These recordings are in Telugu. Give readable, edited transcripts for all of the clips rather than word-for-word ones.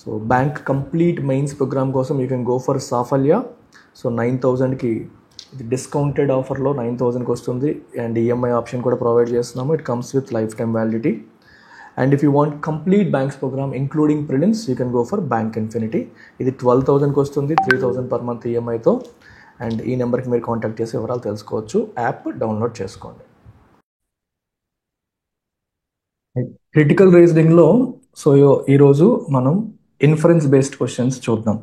So bank complete mains program కోసం you can go for Saphalya. So 9,000కి ఇది డిస్కౌంటెడ్ ఆఫర్లో 9,000కి వస్తుంది. అండ్ ఈఎంఐ ఆప్షన్ కూడా ప్రొవైడ్ చేస్తున్నాము. It comes with lifetime validity. And if you want complete banks program including prelims you can go for bank infinity. ఇది 12,000కి వస్తుంది, 3,000 పర్ మంత్ ఈఎంఐతో. అండ్ ఈ నెంబర్కి మీరు కాంటాక్ట్ చేసి వివరాలు తెలుసుకోవచ్చు. యాప్ డౌన్లోడ్ చేసుకోండి. క్రిటికల్ రీజనింగ్లో సో ఈరోజు మనం ఇన్ఫరెన్స్ బేస్డ్ క్వశ్చన్స్ చూద్దాం.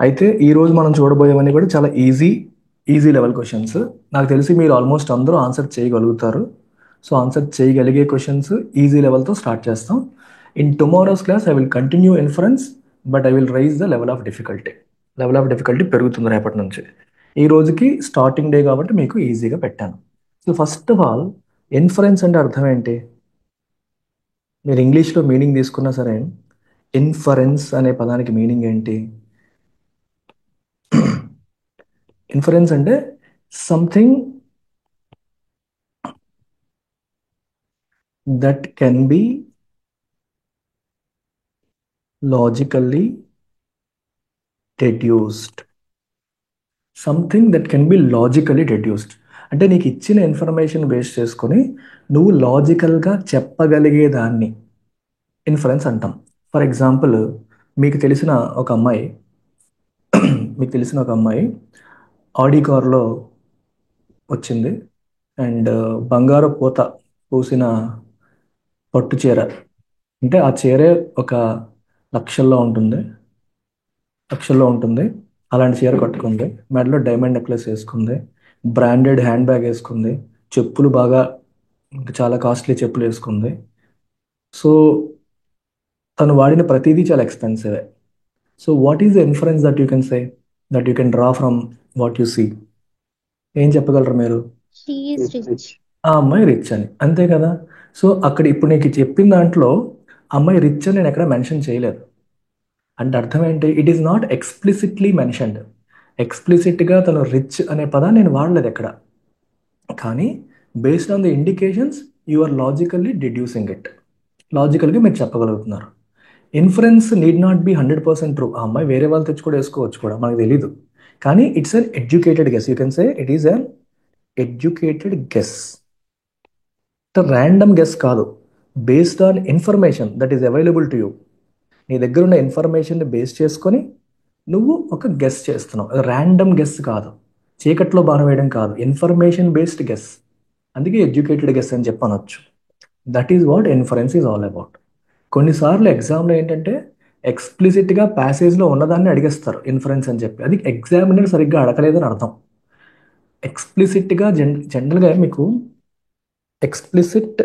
అయితే ఈరోజు మనం చూడబోయేవన్నీ కూడా చాలా ఈజీ లెవెల్ క్వశ్చన్స్. నాకు తెలిసి మీరు ఆల్మోస్ట్ అందరూ ఆన్సర్ చేయగలుగుతారు. సో ఆన్సర్ చేయగలిగే క్వశ్చన్స్ ఈజీ లెవెల్తో స్టార్ట్ చేస్తాం. In tomorrow's class I will continue inference, but I will raise the level of difficulty. Level of difficulty పెరుగుతుంది రేపటి నుంచి. ఈ రోజుకి స్టార్టింగ్ డే కాబట్టి మీకు ఈజీగా పెట్టాను. So first of all inference అంటే అర్థం ఏంటి? మీరు ఇంగ్లీష్లో మీనింగ్ తీసుకున్నా సరే ఇన్ఫరెన్స్ అనే పదానికి మీనింగ్ ఏంటి? ఇన్ఫరెన్స్ అంటే something that can be logically deduced. Something that can be logically deduced అంటే నీకు ఇచ్చిన ఇన్ఫర్మేషన్ బేస్ చేసుకొని నువ్వు లాజికల్గా చెప్పగలిగేదాన్ని ఇన్ఫరెన్స్ అంటాం. ఫర్ ఎగ్జాంపుల్ మీకు తెలిసిన ఒక అమ్మాయి ఆడి కారులో వచ్చింది. అండ్ బంగారు పూత పూసిన పట్టు చీర, అంటే ఆ చీరే ఒక లక్షల్లో ఉంటుంది. అలాంటి చీర కట్టుకుంది, మెడలో డైమండ్ నెక్లెస్ వేసుకుంది, బ్రాండెడ్ హ్యాండ్ బ్యాగ్ వేసుకుంది, చెప్పులు బాగా చాలా కాస్ట్లీ చెప్పులు వేసుకుంది. సో తను వాడిన ప్రతిదీ చాలా ఎక్స్పెన్సివే. So what is the inference that you can say, that you can draw from what you see? ఏం చెప్పగలరు మీరు? She is rich. ఆ అమ్మాయి రిచ్ అని, అంతే కదా. సో అక్కడ ఇప్పుడు నీకు చెప్పిన దాంట్లో అమ్మాయి రిచ్ అని నేను ఎక్కడ మెన్షన్ చేయలేదు. అంటే అర్థం ఏంటి? It is not explicitly mentioned. ఎక్స్ప్లిసిట్గా తను రిచ్ అనే పదాన్ని నేను వాడలేదు ఎక్కడ. కానీ based on the indications you are logically deducing it. లాజికల్గా మీరు చెప్పగలుగుతున్నారు. Inference need not be 100% true. ఆ అమ్మాయి వేరే వాళ్ళు తెచ్చి కూడా వేసుకోవచ్చు కూడా, మనకు తెలీదు. కానీ it's an educated guess. You can say it is an educated guess. Random guess కాదు, based on information that is available to you. నీ దగ్గర ఉన్న ఇన్ఫర్మేషన్ని బేస్ చేసుకొని నువ్వు ఒక గెస్ చేస్తున్నావు. ర్యాండమ్ గెస్ కాదు, చీకట్లో బాణం వేయడం కాదు, ఇన్ఫర్మేషన్ బేస్డ్ గెస్. అందుకే ఎడ్యుకేటెడ్ గెస్ అని చెప్పనొచ్చు. That is what inference is all about. కొన్నిసార్లు ఎగ్జామ్లో ఏంటంటే ఎక్స్ప్లిసిట్గా ప్యాసేజ్లో ఉన్నదాన్ని అడిగేస్తారు ఇన్ఫరెన్స్ అని చెప్పి. అది ఎగ్జామినర్ సరిగ్గా అడగలేదని అర్థం. ఎక్స్ప్లిసిట్గా జనరల్గా మీకు ఎక్స్ప్లిసిట్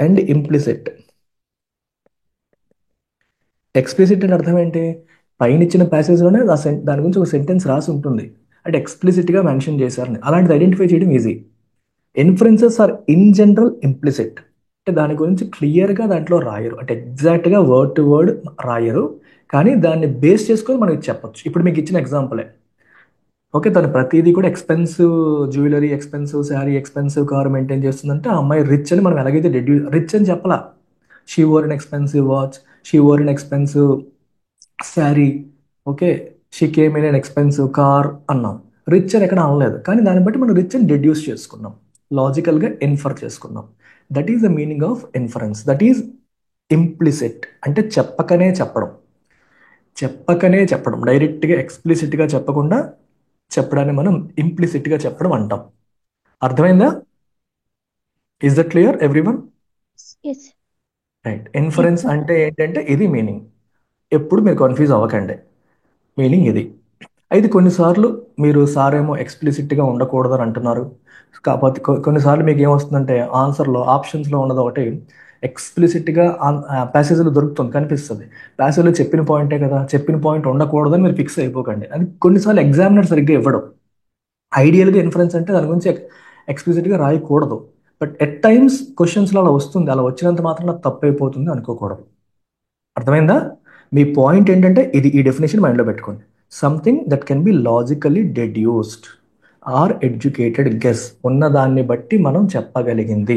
అండ్ ఇంప్లిసిట్. ఎక్స్ప్లిసిట్ అంటే అర్థం ఏంటి? పైన ఇచ్చిన ప్యాసేజ్లోనే దాని గురించి ఒక సెంటెన్స్ రాసి ఉంటుంది, అంటే ఎక్స్ప్లిసిట్గా మెన్షన్ చేశారని. అలాంటిది ఐడెంటిఫై చేయడం easy. Inferences are in general implicit, అంటే దాని గురించి క్లియర్గా దాంట్లో రాయరు, అంటే ఎగ్జాక్ట్గా వర్డ్ టు వర్డ్ రాయరు, కానీ దాన్ని బేస్ చేసుకొని మనకి చెప్పొచ్చు. ఇప్పుడు మీకు ఇచ్చిన ఎగ్జాంపులే. ఓకే, తను ప్రతిదీ కూడా expensive jewellery, expensive sari, expensive car maintain చేస్తుందంటే ఆ అమ్మాయి రిచ్ అని మనం ఎలాగైతే రిచ్ అని చెప్పలా. She wore an expensive watch, she wore an expensive sari, okay, she came in an expensive car అన్నాం. రిచ్ అని ఎక్కడ అనలేదు, కానీ దాన్ని బట్టి మనం రిచ్ అని డెడ్యూస్ చేసుకున్నాం, లాజికల్గా ఇన్ఫర్ చేసుకున్నాం. That is the meaning of inference. That is implicit, అంటే చెప్పకనే చెప్పడం, డైరెక్ట్గా ఎక్స్ప్లిసిట్గా చెప్పకుండా చెప్పడాన్ని మనం ఇంప్లిసిట్గా చెప్పడం అంటాం. అర్థమైందా? Is that clear everyone? Yes. Right. Inference అంటే ఏంటంటే ఇది మీనింగ్. ఎప్పుడు మీరు కన్ఫ్యూజ్ అవ్వకండి, మీనింగ్ ఇది. అయితే కొన్నిసార్లు మీరు సారేమో ఎక్స్ప్లిసిట్గా ఉండకూడదని అంటున్నారు. కాకపోతే కొన్నిసార్లు మీకు ఏమొస్తుందంటే ఆన్సర్లో ఆప్షన్స్లో ఉన్నది ఒకటి ఎక్స్ప్లిసిట్గా ప్యాసేజ్లో దొరుకుతుంది, కనిపిస్తుంది. ప్యాసేజ్లో చెప్పిన పాయింటే కదా, చెప్పిన పాయింట్ ఉండకూడదని మీరు ఫిక్స్ అయిపోకండి. అది కొన్నిసార్లు ఎగ్జామినర్ సరిగ్గా ఇవ్వడం. ఐడియల్గా ఇన్ఫరెన్స్ అంటే దాని గురించి ఎక్స్ప్లిసిట్గా రాయకూడదు, బట్ ఎట్ టైమ్స్ క్వశ్చన్స్లో అలా వస్తుంది. అలా వచ్చినంత మాత్రం తప్పు అయిపోతుంది అనుకోకూడదు. అర్థమైందా? మీ పాయింట్ ఏంటంటే ఇది, ఈ డెఫినేషన్ మైండ్లో పెట్టుకోండి. Something that can be logically deduced or educated guess. ఉన్నదాన్ని బట్టి మనం చెప్పగలిగింది,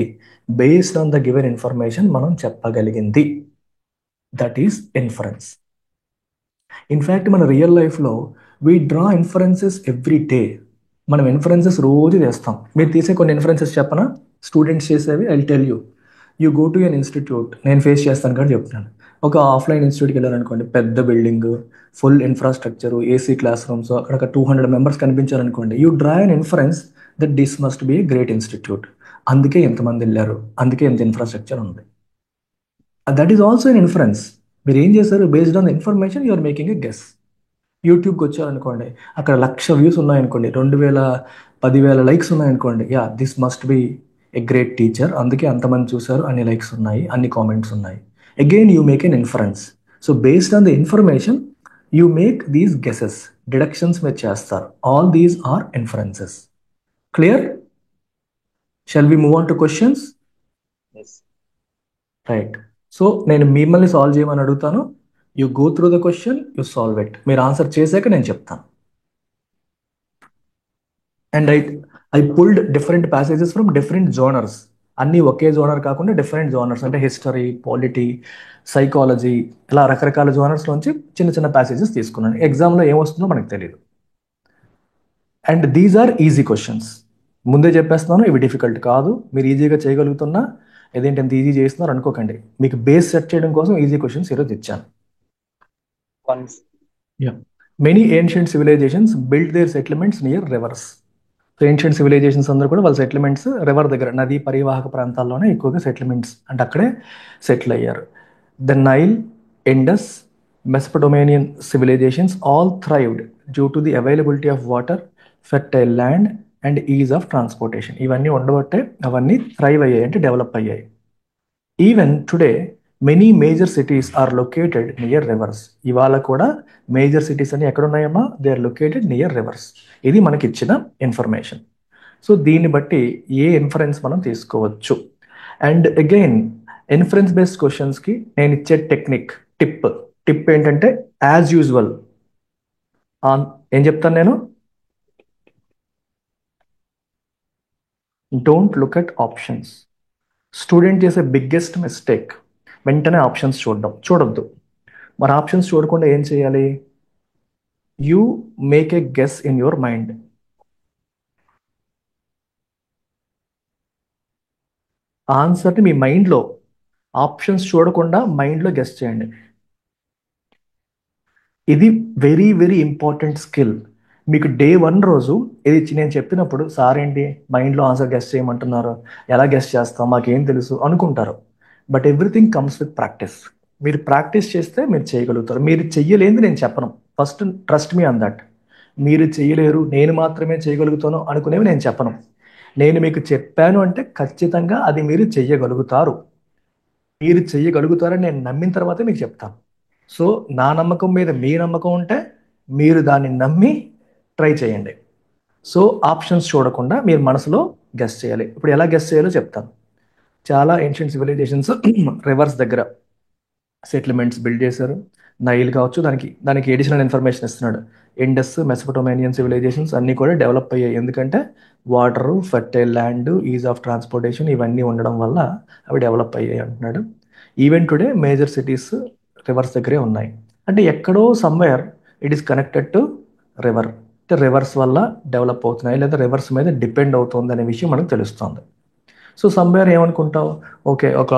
based on the given information మనం చెప్పగలిగింది, దట్ ఈస్ ఇన్ఫరెన్స్. ఇన్ఫ్యాక్ట్ మన రియల్ లైఫ్లో we draw inferences every day. మనం ఇన్ఫరెన్సెస్ రోజు చేస్తాం. మీరు తీసే కొన్ని ఇన్ఫరెన్సెస్ చెప్పనా? స్టూడెంట్స్ చేసేవి I tell you. You go to an institute, నేను ఫేస్ చేస్తాను కాబట్టి చెప్తున్నాను. ఒక ఆఫ్లైన్ ఇన్స్టిట్యూట్కి వెళ్ళారనుకోండి, పెద్ద building, full infrastructure, AC class rooms, అక్కడ 200 మెంబర్స్ కనిపించారనుకోండి, you draw an inference that this must be a great institute. అందుకే ఎంతమంది వెళ్ళారు, అందుకే ఎంత ఇన్ఫ్రాస్ట్రక్చర్ ఉంది. That is also an inference. మీరు ఏం చేశారు? Based on the information you're making a guess. యూట్యూబ్కి వచ్చారనుకోండి, అక్కడ 1,00,000 వ్యూస్ ఉన్నాయనుకోండి, 2,000 10,000 లైక్స్ ఉన్నాయనుకోండి, yeah this must be a great teacher, అందుకే అంతమంది చూశారు, అన్ని లైక్స్ ఉన్నాయి, అన్ని కామెంట్స్ ఉన్నాయి. Again you make an inference. So based on the information you make these guesses, deductions మీరు చేస్తారు. All these are inferences. Clear? Shall we move on to questions? Right. So నేను మిమ్మల్ని సాల్వ్ చేయమని అడుగుతాను. You go through the question, you solve it. మీరు ఆన్సర్ చేశాక నేను చెప్తాను. And I pulled different passages from different genres. అన్నీ ఒకే జోనర్ కాకుండా డిఫరెంట్ జోనర్స్, అంటే హిస్టరీ, పాలిటీ, సైకాలజీ, ఇలా రకరకాల జోనర్స్ నుంచి చిన్న చిన్న ప్యాసేజెస్ తీసుకున్నాను. ఎగ్జామ్లో ఏమొస్తుందో మనకు తెలియదు. And these are easy questions. ముందే చెప్పేస్తున్నాను, ఇవి డిఫికల్ట్ కాదు. మీరు ఈజీగా చేయగలుగుతున్నా, ఏదేంటి ఎంత ఈజీ చేస్తున్నారు అనుకోకండి. మీకు బేస్ సెట్ చేయడం కోసం ఈజీ క్వశ్చన్స్ ఈరోజు ఇచ్చాను. Many ancient civilisations build there settlements near reverse. Ancient civilisations అందరూ కూడా వాళ్ళ సెటిల్మెంట్స్ రివర్ దగ్గర, నదీ పరివాహక ప్రాంతాల్లోనే ఎక్కువగా సెటిల్మెంట్స్, అంటే అక్కడే సెటిల్ అయ్యారు. The Nile, Indus, Mesopotamian civilisations all thrived due to the availability of water, fertile land and ease of transportation. ఇవన్నీ ఉండబట్టే అవన్నీ థ్రైవ్ అయ్యాయి, అంటే డెవలప్ అయ్యాయి. Even today many major cities are located near rivers. ఇవాళ కూడా మేజర్ సిటీస్ అన్ని ఎక్కడున్నాయమ్మా? They are located near rivers. ఇది మనకి ఇచ్చిన ఇన్ఫర్మేషన్. సో దీన్ని బట్టి ఏ ఇన్ఫరెన్స్ మనం తీసుకోవచ్చు. అండ్ అగైన్ ఇన్ఫరెన్స్ బేస్డ్ క్వశ్చన్స్కి నేను ఇచ్చే టిప్ ఏంటంటే, యాజ్ యూజువల్ ఏం చెప్తాను నేను? Don't look at options. Student చేసే బిగ్గెస్ట్ మిస్టేక్ వెంటనే ఆప్షన్స్ చూడొద్దు. మరి ఆప్షన్స్ చూడకుండా ఏం చేయాలి? You make a guess in your mind. ఆన్సర్ని మీ మైండ్లో, ఆప్షన్స్ చూడకుండా మైండ్లో గెస్ చేయండి. ఇది వెరీ వెరీ ఇంపార్టెంట్ స్కిల్. మీకు డే 1 రోజు ఇది నేను చెప్పినప్పుడు, సార్ ఏంటి మైండ్లో ఆన్సర్ గెస్ చేయమంటున్నారు, ఎలా గెస్ చేస్తాం, మాకేం తెలుసు అనుకుంటారు. But everything comes with practice. మీరు ప్రాక్టీస్ చేస్తే మీరు చేయగలుగుతారు. మీరు చెయ్యలేంది నేను చెప్పను. First trust me on that. మీరు చేయలేరు, నేను మాత్రమే చేయగలుగుతాను అనుకునేవి నేను చెప్పను. నేను మీకు చెప్పాను అంటే ఖచ్చితంగా అది మీరు చెయ్యగలుగుతారు. మీరు చెయ్యగలుగుతారని నేను నమ్మిన తర్వాతే మీకు చెప్తాను. సో నా నమ్మకం మీద మీ నమ్మకం ఉంటే మీరు దాన్ని నమ్మి ట్రై చేయండి. సో ఆప్షన్స్ చూడకుండా మీరు మనసులో గెస్ చేయాలి. ఇప్పుడు ఎలా గెస్ చేయాలో చెప్తాను. చాలా ఏన్షియంట్ సివిలైజేషన్స్ రివర్స్ దగ్గర సెటిల్మెంట్స్ బిల్డ్ చేశారు. నైల్ కావచ్చు, దానికి ఎడిషనల్ ఇన్ఫర్మేషన్ ఇస్తున్నాడు. ఇండస్, మెసపటోమేనియన్ సివిలైజేషన్స్ అన్నీ కూడా డెవలప్ అయ్యాయి. ఎందుకంటే water, fertile land, is of transportation ఇవన్నీ ఉండడం వల్ల అవి డెవలప్ అయ్యాయి అంటున్నాడు. Even today major cities reverse దగ్గరే ఉన్నాయి. అంటే ఎక్కడో somewhere it is connected to river. అంటే రివర్స్ వల్ల డెవలప్ అవుతున్నాయి, లేదా రివర్స్ మీద డిపెండ్ అవుతుంది అనే విషయం మనకు తెలుస్తుంది. సో సమ్వేర్ ఏమనుకుంటావు, ఓకే ఒక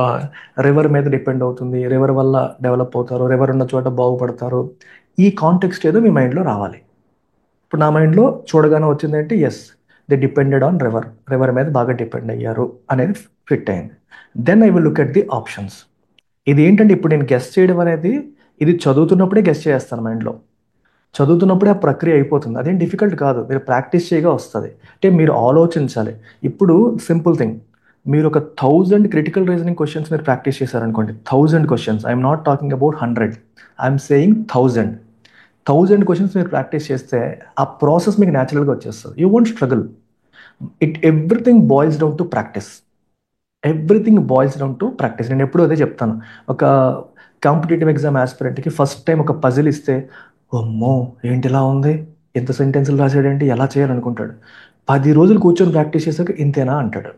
రివర్ మీద డిపెండ్ అవుతుంది, రివర్ వల్ల డెవలప్ అవుతారు, రివర్ ఉన్న చోట బాగుపడతారు. ఈ కాంటెక్స్ట్ ఏదో మీ మైండ్లో రావాలి. ఇప్పుడు నా మైండ్లో చూడగానే వచ్చిందంటే yes, they depended on river మీద బాగా డిపెండ్ అయ్యారు అనేది ఫిట్ అయింది. Then I will look at the options. ఇది ఏంటంటే ఇప్పుడు నేను గెస్ చేయడం అనేది, ఇది చదువుతున్నప్పుడే గెస్ చేస్తాను మైండ్లో. చదువుతున్నప్పుడే ఆ ప్రక్రియ అయిపోతుంది. అదేం డిఫికల్ట్ కాదు, మీరు ప్రాక్టీస్ చేయగా వస్తుంది. అంటే మీరు ఆలోచించాలి. ఇప్పుడు సింపుల్ థింగ్, మీరు ఒక 1000 క్రిటికల్ రీజనింగ్ క్వశ్చన్స్ మీరు ప్రాక్టీస్ చేశారనుకోండి, 1000 questions, I'm not talking about 100, I'm saying 1000 questions మీరు ప్రాక్టీస్ చేస్తే ఆ ప్రాసెస్ మీకు న్యాచురల్గా వచ్చేస్తుంది. You won't struggle. Everything boils down to practice. నేను ఎప్పుడూ అదే చెప్తాను. ఒక కాంపిటేటివ్ ఎగ్జామ్ ఆస్పిరెంట్కి ఫస్ట్ టైం ఒక పజిల్ ఇస్తే, అమ్మో ఏంటి ఇలా ఉంది, ఎంత సెంటెన్సులు రాసాడేంటి, ఎలా చేయాలనుకుంటాడు. 10 రోజులు కూర్చొని ప్రాక్టీస్ చేశాక ఇంతేనా అంటాడు.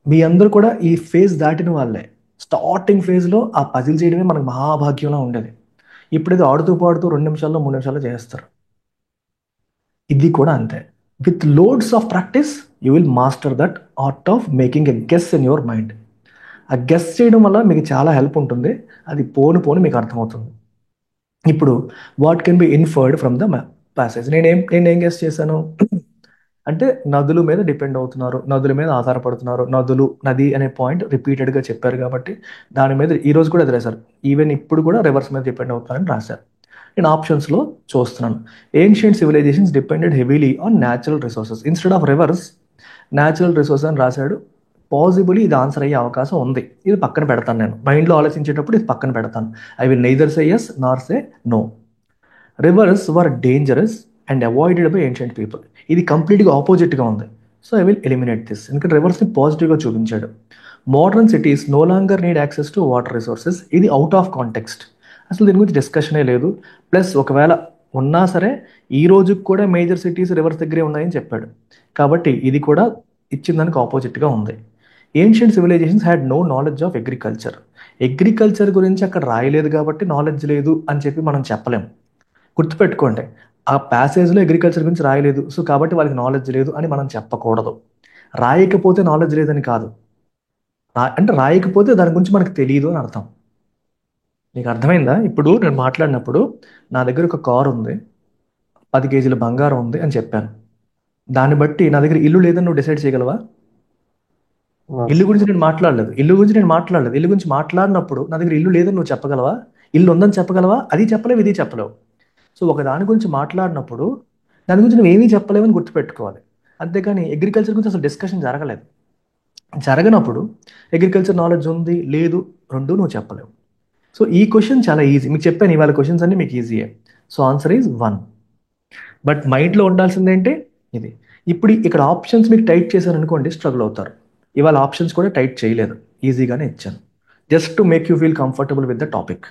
మీ అందరూ కూడా ఈ ఫేజ్ దాటిన వాళ్ళే. స్టార్టింగ్ ఫేజ్లో ఆ పజిల్ చేయడమే మనకు మహాభాగ్యంలో ఉండేది. ఇప్పుడు ఇది ఆడుతూ పాడుతూ 2 నిమిషాల్లో 3 నిమిషాల్లో చేస్తారు. ఇది కూడా అంతే. With loads of practice you will master that art of making a guess in your mind. ఆ గెస్ చేయడం వల్ల మీకు చాలా హెల్ప్ ఉంటుంది. అది పోను పోను మీకు అర్థమవుతుంది. ఇప్పుడు what can be inferred from the passage. నేనేం గెస్ చేశాను అంటే నదుల మీద డిపెండ్ అవుతున్నారు, నదుల మీద ఆధారపడుతున్నారు, నది అనే పాయింట్ రిపీటెడ్గా చెప్పారు కాబట్టి దాని మీద ఈరోజు కూడా అది రాశారు. ఈవెన్ ఇప్పుడు కూడా రివర్స్ మీద డిపెండ్ అవుతున్నారని రాశారు. నేను ఆప్షన్స్లో చూస్తున్నాను. Ancient civilisations depended heavily on natural resources instead of reverse natural resource అని రాశాడు. పాసిబుల్లీ ఇది ఆన్సర్ అయ్యే అవకాశం ఉంది. ఇది పక్కన పెడతాను, నేను మైండ్లో ఆలోచించేటప్పుడు ఇది పక్కన పెడతాను. I will neither say yes nor say no. Rivers were dangerous and avoided by ancient people. ఇది కంప్లీట్గా ఆపోజిట్గా ఉంది. So I will eliminate this. ఎందుకంటే రివర్స్ని పాజిటివ్గా చూపించాడు. Modern cities no longer need access to water resources. ఇది అవుట్ ఆఫ్ కాంటెక్స్ట్, అసలు దీని గురించి డిస్కషనే లేదు. ప్లస్ ఒకవేళ ఉన్నా సరే ఈ రోజుకి కూడా మేజర్ సిటీస్ రివర్స్ దగ్గరే ఉన్నాయని చెప్పాడు. కాబట్టి ఇది కూడా ఇచ్చిన దానికి ఆపోజిట్గా ఉంది. Ancient civilizations had no knowledge of agriculture. Agriculture గురించి అక్కడ రాయలేదు కాబట్టి నాలెడ్జ్ లేదు అని చెప్పి మనం చెప్పలేం. గుర్తుపెట్టుకోండి, ఆ ప్యాసేజ్లో అగ్రికల్చర్ గురించి రాయలేదు, సో కాబట్టి వాళ్ళకి నాలెడ్జ్ లేదు అని మనం చెప్పకూడదు. రాయకపోతే నాలెడ్జ్ లేదని కాదు, అంటే రాయకపోతే దాని గురించి మనకు తెలియదు అని అర్థం. నీకు అర్థమైందా? ఇప్పుడు నేను మాట్లాడినప్పుడు నా దగ్గర ఒక కారు ఉంది, 10 కేజీల బంగారం ఉంది అని చెప్పాను. దాన్ని బట్టి నా దగ్గర ఇల్లు లేదని నువ్వు డిసైడ్ చేయగలవా? ఇల్లు గురించి నేను మాట్లాడలేదు. ఇల్లు గురించి మాట్లాడినప్పుడు నా దగ్గర ఇల్లు లేదని నువ్వు చెప్పగలవా? ఇల్లు ఉందని చెప్పగలవా? అది చెప్పలేవు, ఇది చెప్పలేవు. సో ఒక దాని గురించి మాట్లాడినప్పుడు దాని గురించి నువ్వు ఏమీ చెప్పలేవని గుర్తుపెట్టుకోవాలి. అంతేకాని అగ్రికల్చర్ గురించి అసలు డిస్కషన్ జరగలేదు. జరగనప్పుడు అగ్రికల్చర్ నాలెడ్జ్ ఉంది లేదు రెండు నువ్వు చెప్పలేవు. సో ఈ క్వశ్చన్ చాలా ఈజీ. మీకు చెప్పాను ఇవాళ క్వశ్చన్స్ అన్ని మీకు ఈజీయే. So answer is 1. బట్ మైండ్లో ఉండాల్సింది ఏంటి? ఇది. ఇప్పుడు ఇక్కడ ఆప్షన్స్ మీకు టైప్ చేశారు అనుకోండి, స్ట్రగుల్ అవుతారు. ఇవాళ ఆప్షన్స్ కూడా టైప్ చేయలేదు, ఈజీగానే ఇచ్చాను, just to make you feel comfortable with the topic.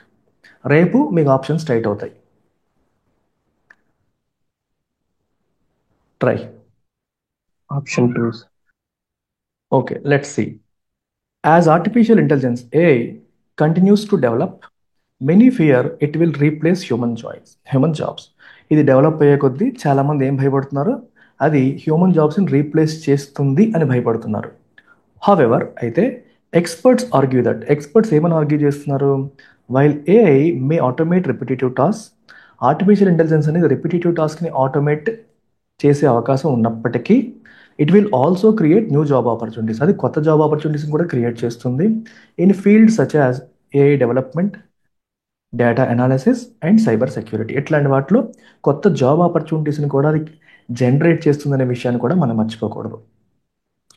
రేపు మీకు ఆప్షన్స్ టైట్ అవుతాయి. Try. Option 2. Okay, let's see. As artificial intelligence AI continues to develop, many fear it will replace human jobs. ఇది డెవలప్ అయ్యే కొద్దీ చాలామంది ఏం భయపడుతున్నారు? అది హ్యూమన్ జాబ్స్ని రీప్లేస్ చేస్తుంది అని భయపడుతున్నారు. హవెవర్ అయితే ఎక్స్పర్ట్స్ ఏమని ఆర్గ్యూ చేస్తున్నారు? While AI may automate repetitive task, artificial intelligence అనేది రిపిటేటివ్ టాస్క్ని ఆటోమేట్ చేసే అవకాశం ఉన్నప్పటికీ it will also create new job opportunities. అది కొత్త జాబ్ ఆపర్చునిటీస్ని కూడా క్రియేట్ చేస్తుంది. In field such as AI development, data analysis and cyber security, ఇట్లాంటి వాటిలో కొత్త జాబ్ ఆపర్చునిటీస్ని కూడా అది జనరేట్ చేస్తుందనే విషయాన్ని కూడా మనం మర్చిపోకూడదు.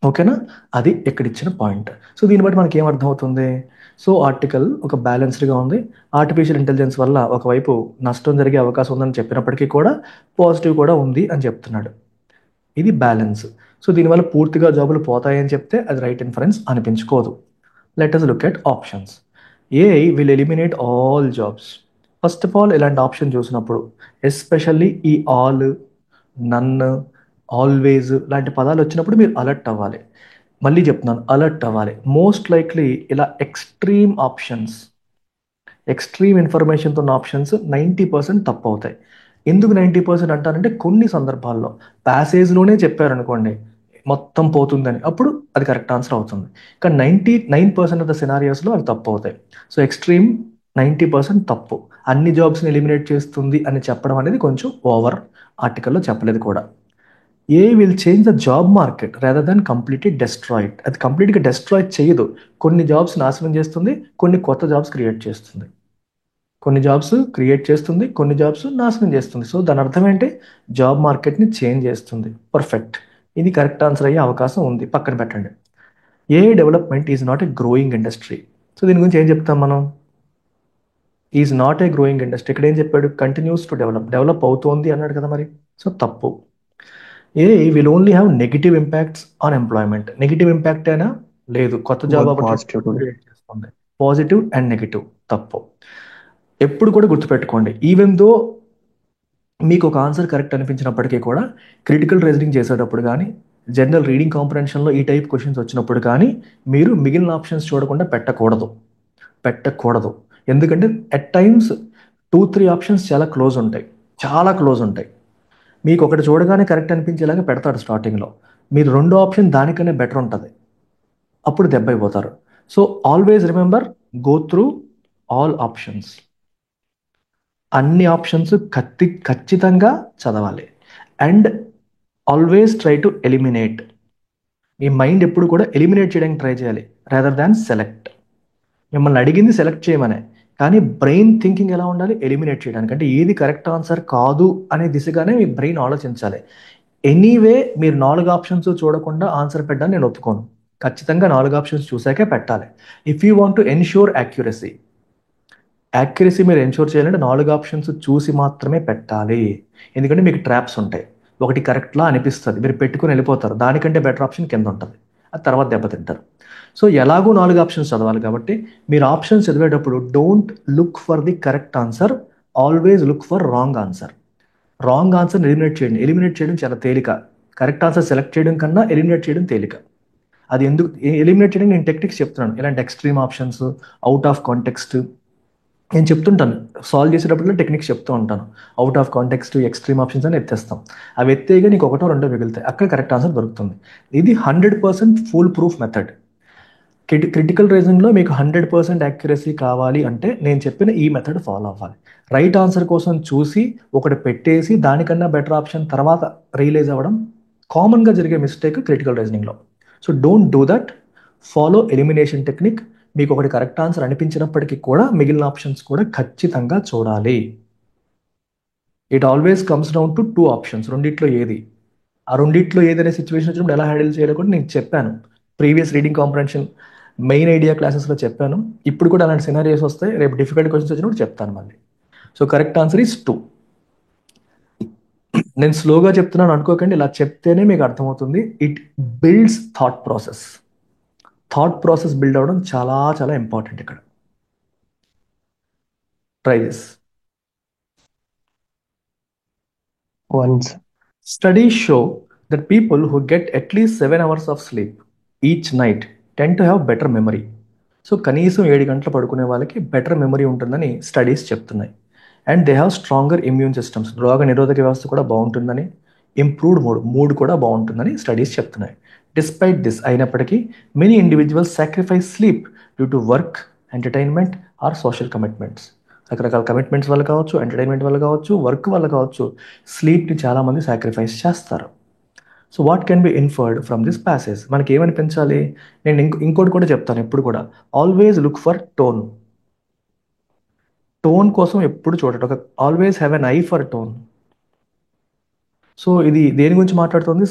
ఓకేనా? అది ఇక్కడ ఇచ్చిన పాయింట్. సో దీన్ని బట్టి మనకి ఏమర్థమవుతుంది? సో ఆర్టికల్ ఒక బ్యాలెన్స్డ్గా ఉంది. ఆర్టిఫిషియల్ ఇంటెలిజెన్స్ వల్ల ఒకవైపు నష్టం జరిగే అవకాశం ఉందని చెప్పినప్పటికీ కూడా పాజిటివ్ కూడా ఉంది అని చెప్తున్నాడు. ఇది బ్యాలెన్స్. సో దీనివల్ల పూర్తిగా జాబులు పోతాయని చెప్తే అది రైట్ ఇన్ఫరెన్స్ అనిపించుకోదు. Let us look at options. AI will eliminate all jobs. First of all ఇలాంటి ఆప్షన్ చూసినప్పుడు ఎస్పెషల్లీ ఈ ఆల్, నన్, ఆల్వేజ్ లాంటి పదాలు వచ్చినప్పుడు మీరు అలర్ట్ అవ్వాలి. మళ్ళీ చెప్తున్నాను, అలర్ట్ అవ్వాలి. మోస్ట్ లైక్లీ ఇలా ఎక్స్ట్రీమ్ ఇన్ఫర్మేషన్తో ఉన్న ఆప్షన్స్ 90% తప్పు అవుతాయి. ఎందుకు 90% అంటారంటే కొన్ని సందర్భాల్లో ప్యాసేజ్లోనే చెప్పారనుకోండి మొత్తం పోతుందని, అప్పుడు అది కరెక్ట్ ఆన్సర్ అవుతుంది. కానీ 99% ఆఫ్ ద సినారియోస్లో అవి తప్పు అవుతాయి. సో ఎక్స్ట్రీమ్ 90% తప్పు. అన్ని జాబ్స్ని ఎలిమినేట్ చేస్తుంది అని చెప్పడం అనేది కొంచెం ఓవర్. ఆర్టికల్లో చెప్పలేదు కూడా. AI will change the job market rather than completely destroyed. అది కంప్లీట్గా డెస్ట్రాయ్ చేయదు. కొన్ని జాబ్స్ నాశనం చేస్తుంది, కొన్ని కొత్త జాబ్స్ క్రియేట్ చేస్తుంది. కొన్ని జాబ్స్ నాశనం చేస్తుంది. సో దాని అర్థం ఏంటి? జాబ్ మార్కెట్ని చేంజ్ చేస్తుంది. పర్ఫెక్ట్. ఇది కరెక్ట్ ఆన్సర్ అయ్యే అవకాశం ఉంది. పక్కన పెట్టండి. AI development is not a growing industry. So దీని గురించి ఏం చెప్తాం మనం? Is not a growing industry. ఇక్కడ ఏం చెప్పాడు? కంటిన్యూస్ టు డెవలప్ అవుతోంది అన్నాడు కదా మరి. సో తప్పు. AI will only have negative impacts on employment. Negative impact అయినా లేదు, కొత్త జాబ్ ఆపర్చునిటీ క్రియేట్ చేస్తుంది. Positive and negative. తప్పు. ఎప్పుడు కూడా గుర్తుపెట్టుకోండి, ఈవెన్ దో మీకు ఒక ఆన్సర్ కరెక్ట్ అనిపించినప్పటికీ కూడా క్రిటికల్ రీజనింగ్ చేసేటప్పుడు కానీ, జనరల్ రీడింగ్ కాంప్రహెన్షన్లో ఈ టైప్ క్వశ్చన్స్ వచ్చినప్పుడు కానీ మీరు మిగిలిన ఆప్షన్స్ చూడకుండా పెట్టకూడదు. ఎందుకంటే అట్ టైమ్స్ 2-3 ఆప్షన్స్ చాలా క్లోజ్ ఉంటాయి, చాలా క్లోజ్ ఉంటాయి. మీకు ఒకటి చూడగానే కరెక్ట్ అనిపించేలాగా పెడతాడు స్టార్టింగ్లో, మీరు రెండో ఆప్షన్ దానికన్నా బెటర్ ఉంటుంది, అప్పుడు దెబ్బ అయిపోతారు. So always remember, go through all options. అన్ని ఆప్షన్స్ ఖచ్చితంగా చదవాలి. And always try to eliminate. Me mind ఎప్పుడు కూడా ఎలిమినేట్ చేయడానికి ట్రై చేయాలి, రాదర్ దాన్ సెలెక్ట్. మిమ్మల్ని అడిగింది సెలెక్ట్ చేయమనే, కానీ బ్రెయిన్ థింకింగ్ ఎలా ఉండాలి, ఎలిమినేట్ చేయడానికి. అంటే ఏది కరెక్ట్ ఆన్సర్ కాదు అనే దిశగానే మీ బ్రెయిన్ ఆలోచించాలి. ఎనీవే మీరు 4 ఆప్షన్స్ చూడకుండా ఆన్సర్ పెట్టాలని నేను ఒప్పుకోను. ఖచ్చితంగా 4 ఆప్షన్స్ చూసాకే పెట్టాలి. If you want to ensure accuracy మీరు ఎన్ష్యూర్ చేయాలంటే 4 ఆప్షన్స్ చూసి మాత్రమే పెట్టాలి. ఎందుకంటే మీకు ట్రాప్స్ ఉంటాయి. ఒకటి కరెక్ట్లా అనిపిస్తుంది, మీరు పెట్టుకుని వెళ్ళిపోతారు, దానికంటే బెటర్ ఆప్షన్ కింద ఉంటుంది, అది తర్వాత దెబ్బతింటారు. సో ఎలాగో 4 ఆప్షన్స్ చదవాలి కాబట్టి మీరు ఆప్షన్స్ చదివేటప్పుడు don't look for the correct answer, always look for wrong answer. Wrong answer eliminate చేయడం చాలా తేలిక. కరెక్ట్ ఆన్సర్ సెలెక్ట్ చేయడం కన్నా ఎలిమినేట్ చేయడం తేలిక. అది ఎందుకు ఎలిమినేట్ చేయడం నేను టెక్నిక్స్ చెప్తున్నాను, ఇలాంటి extreme options, out of context నేను చెప్తుంటాను. సాల్వ్ చేసేటప్పుడు టెక్నిక్స్ చెప్తూ ఉంటాను. Out of context, extreme options అని ఎత్తేస్తాం. అవి ఎత్తేగా నీకు ఒకటో రెండో మిగులుతాయి, అక్కడ కరెక్ట్ ఆన్సర్ దొరుకుతుంది. ఇది 100% ఫుల్ ప్రూఫ్ మెథడ్. క్రిటికల్ రీజనింగ్లో మీకు 100% యాక్యురసీ కావాలి అంటే నేను చెప్పిన ఈ మెథడ్ ఫాలో అవ్వాలి. రైట్ ఆన్సర్ కోసం చూసి ఒకటి పెట్టేసి దానికన్నా బెటర్ ఆప్షన్ తర్వాత రియలైజ్ అవ్వడం కామన్గా జరిగే మిస్టేక్ క్రిటికల్ రీజనింగ్లో. So don't do that. Follow elimination technique. మీకు ఒకటి కరెక్ట్ ఆన్సర్ అనిపించినప్పటికీ కూడా మిగిలిన ఆప్షన్స్ కూడా ఖచ్చితంగా చూడాలి. It always comes down to 2 options, రెండిట్లో ఏది. ఆ రెండిట్లో ఏదైనా సిచ్యువేషన్ వచ్చినప్పుడు ఎలా హ్యాండిల్ చేయాలో కూడా నేను చెప్పాను. Previous reading comprehension main idea క్లాసెస్లో చెప్పాను. ఇప్పుడు కూడా అలాంటి సినారియోస్ వస్తాయి, రేపు డిఫికల్ట్ క్వశ్చన్స్ వచ్చినప్పుడు చెప్తాను మళ్ళీ. So correct answer is 2. నేను స్లోగా చెప్తున్నాను అనుకోకండి, ఇలా చెప్తేనే మీకు అర్థమవుతుంది. It builds thought process. Thought process build అవ్వడం చాలా చాలా ఇంపార్టెంట్ ఇక్కడ. Try this. Once. Studies show that people who get at least 7 hours of sleep each night tend to have better memory. So కనీసం 7 గంటలు పడుకునే వాళ్ళకి బెటర్ మెమరీ ఉంటుందని స్టడీస్ చెప్తున్నాయి. And they have stronger immune systems, రోగ నిరోధక వ్యవస్థ కూడా బాగుంటుందని, ఇంప్రూవ్డ్ మూడ్ కూడా బాగుంటుందని స్టడీస్ చెప్తున్నాయి. డిస్పైట్ దిస్ అయినప్పటికీ many individuals sacrifice sleep due to work, entertainment are social commitments. రకరకాల కమిట్మెంట్స్ వల్ల కావచ్చు, ఎంటర్టైన్మెంట్ వల్ల కావచ్చు, వర్క్ వల్ల కావచ్చు, స్లీప్ని చాలామంది సాక్రిఫైస్ చేస్తారు. So what can be inferred from this passage? మనకి ఏమనిపించాలి? నేను ఇంకోటి కూడా చెప్తాను ఎప్పుడు కూడా, always look for tone. Tone కోసం ఎప్పుడు చూడండి, ఒక always have N I for tone. So ఇది దేని గురించి మాట్లాడుతుంది?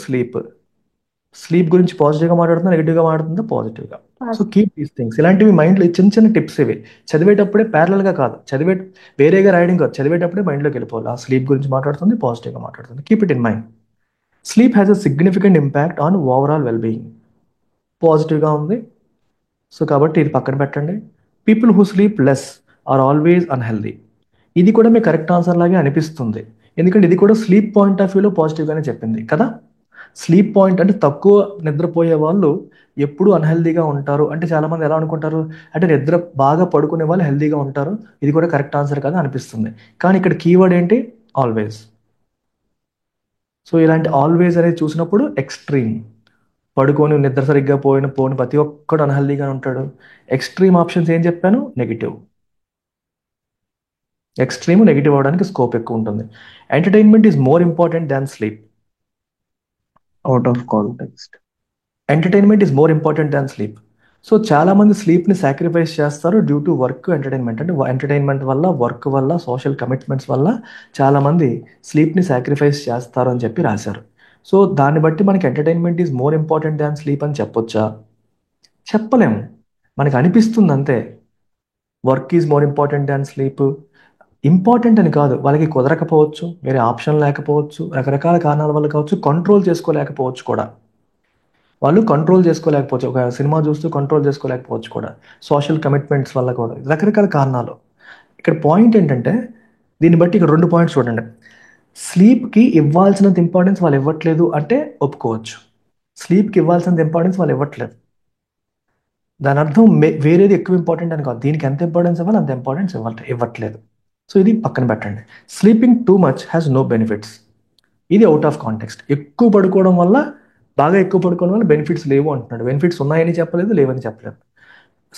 స్లీప్ గురించి పాజిటివ్గా మాట్లాడుతుందా, నెగిటివ్గా మాట్లాడుతుందా? పాజిటివ్గా. So keep these things. ఇలాంటివి మైండ్లో చిన్న చిన్న టిప్స్ ఇవి. చదివేటప్పుడే ప్యారలల్గా కాదు, వేరేగా రాయడం కాదు, చదివేటప్పుడే మైండ్లోకి వెళ్ళిపోవాలి. ఆ స్లీప్ గురించి మాట్లాడుతుంది, పాజిటివ్గా మాట్లాడుతుంది. Keep it in mind. Sleep has a significant impact on overall wellbeing. పాజిటివ్గా ఉంది, సో కాబట్టి ఇది పక్కన పెట్టండి. People who sleep less or always unhealthy. ఇది కూడా మీకు కరెక్ట్ ఆన్సర్ లాగే అనిపిస్తుంది, ఎందుకంటే ఇది కూడా స్లీప్ పాయింట్ ఆఫ్ వ్యూలో పాజిటివ్గానే చెప్పింది కదా. స్లీప్ పాయింట్ అంటే తక్కువ నిద్రపోయే వాళ్ళు ఎప్పుడు అన్హెల్దీగా ఉంటారు అంటే చాలామంది ఎలా అనుకుంటారు అంటే నిద్ర బాగా పడుకునే వాళ్ళు హెల్దీగా ఉంటారు. ఇది కూడా కరెక్ట్ ఆన్సర్ కదా అనిపిస్తుంది, కానీ ఇక్కడ కీవర్డ్ ఏంటి? ఆల్వేస్. సో ఇలాంటి ఆల్వేస్ అనేది చూసినప్పుడు ఎక్స్ట్రీమ్, పడుకొని నిద్ర సరిగ్గా పోయిన ప్రతి ఒక్కడు అన్హెల్దీగా ఉంటాడు. ఎక్స్ట్రీమ్ ఆప్షన్స్ ఏం చెప్పాను? నెగిటివ్. ఎక్స్ట్రీమ్ నెగిటివ్ అవడానికి స్కోప్ ఎక్కువ ఉంటుంది. Entertainment is more important than sleep. Out of context. Entertainment is more important than sleep. So చాలామంది స్లీప్ని సాక్రిఫైస్ చేస్తారు డ్యూ టు వర్క్, ఎంటర్టైన్మెంట్. అంటే ఎంటర్టైన్మెంట్ వల్ల, వర్క్ వల్ల, సోషల్ కమిట్మెంట్స్ వల్ల చాలామంది స్లీప్ని సాక్రిఫైస్ చేస్తారు అని చెప్పి రాశారు. సో దాన్ని బట్టి మనకి entertainment is more important than sleep అని చెప్పొచ్చా? చెప్పలేము, మనకి అనిపిస్తుంది అంతే. Work is more important than sleep. Important అని కాదు, వాళ్ళకి కుదరకపోవచ్చు, వేరే ఆప్షన్ లేకపోవచ్చు, రకరకాల కారణాల వల్ల కావచ్చు, కంట్రోల్ చేసుకోలేకపోవచ్చు కూడా. వాళ్ళు కంట్రోల్ చేసుకోలేకపోవచ్చు, ఒక సినిమా చూస్తూ కంట్రోల్ చేసుకోలేకపోవచ్చు కూడా, సోషల్ కమిట్మెంట్స్ వల్ల కూడా, రకరకాల కారణాలు. ఇక్కడ పాయింట్ ఏంటంటే, దీన్ని బట్టి ఇక్కడ 2 పాయింట్స్ చూడండి. స్లీప్కి ఇవ్వాల్సినంత ఇంపార్టెన్స్ వాళ్ళు ఇవ్వట్లేదు అంటే ఒప్పుకోవచ్చు. స్లీప్కి ఇవ్వాల్సినంత ఇంపార్టెన్స్ వాళ్ళు ఇవ్వట్లేదు, దాని అర్థం వేరేది ఎక్కువ ఇంపార్టెంట్ అని కాదు. దీనికి ఎంత ఇంపార్టెన్స్ ఇవ్వాలి అంత ఇంపార్టెన్స్ ఇవ్వట్లేదు. సో ఇది పక్కన పెట్టండి. Sleeping too much has no benefits. ఇది అవుట్ ఆఫ్ కాంటెక్స్ట్. ఎక్కువ పడుకోవడం వల్ల, బాగా ఎక్కువ పడుకోవడం వల్ల బెనిఫిట్స్ లేవు అంటున్నాడు. బెనిఫిట్స్ ఉన్నాయని చెప్పలేదు, లేవని చెప్పలేదు.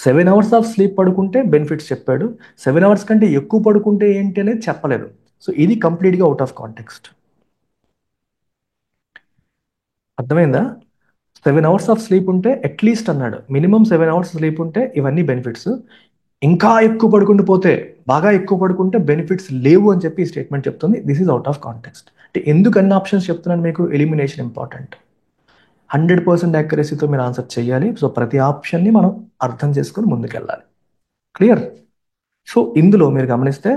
7 hours ఆఫ్ స్లీప్ పడుకుంటే బెనిఫిట్స్ చెప్పాడు. 7 hours కంటే ఎక్కువ పడుకుంటే ఏంటి అనేది చెప్పలేదు. సో ఇది కంప్లీట్గా అవుట్ ఆఫ్ కాంటెక్స్ట్. అర్థమైందా? 7 hours ఆఫ్ స్లీప్ ఉంటే అట్లీస్ట్ అన్నాడు, మినిమం 7 hours స్లీప్ ఉంటే ఇవన్నీ బెనిఫిట్స్. ఇంకా ఎక్కువ పడుకుంటూ పోతే, బాగా ఎక్కువ పడుకుంటే బెనిఫిట్స్ లేవు అని చెప్పి ఈ స్టేట్మెంట్ చెప్తుంది. This is out of context. అంటే ఎందుకు అన్ని ఆప్షన్స్ చెప్తున్నాను మీకు? Elimination important. 100% యాక్యురసీతో మీరు ఆన్సర్ చేయాలి. సో ప్రతి ఆప్షన్ని మనం అర్థం చేసుకొని ముందుకెళ్ళాలి. క్లియర్? సో ఇందులో మీరు గమనిస్తే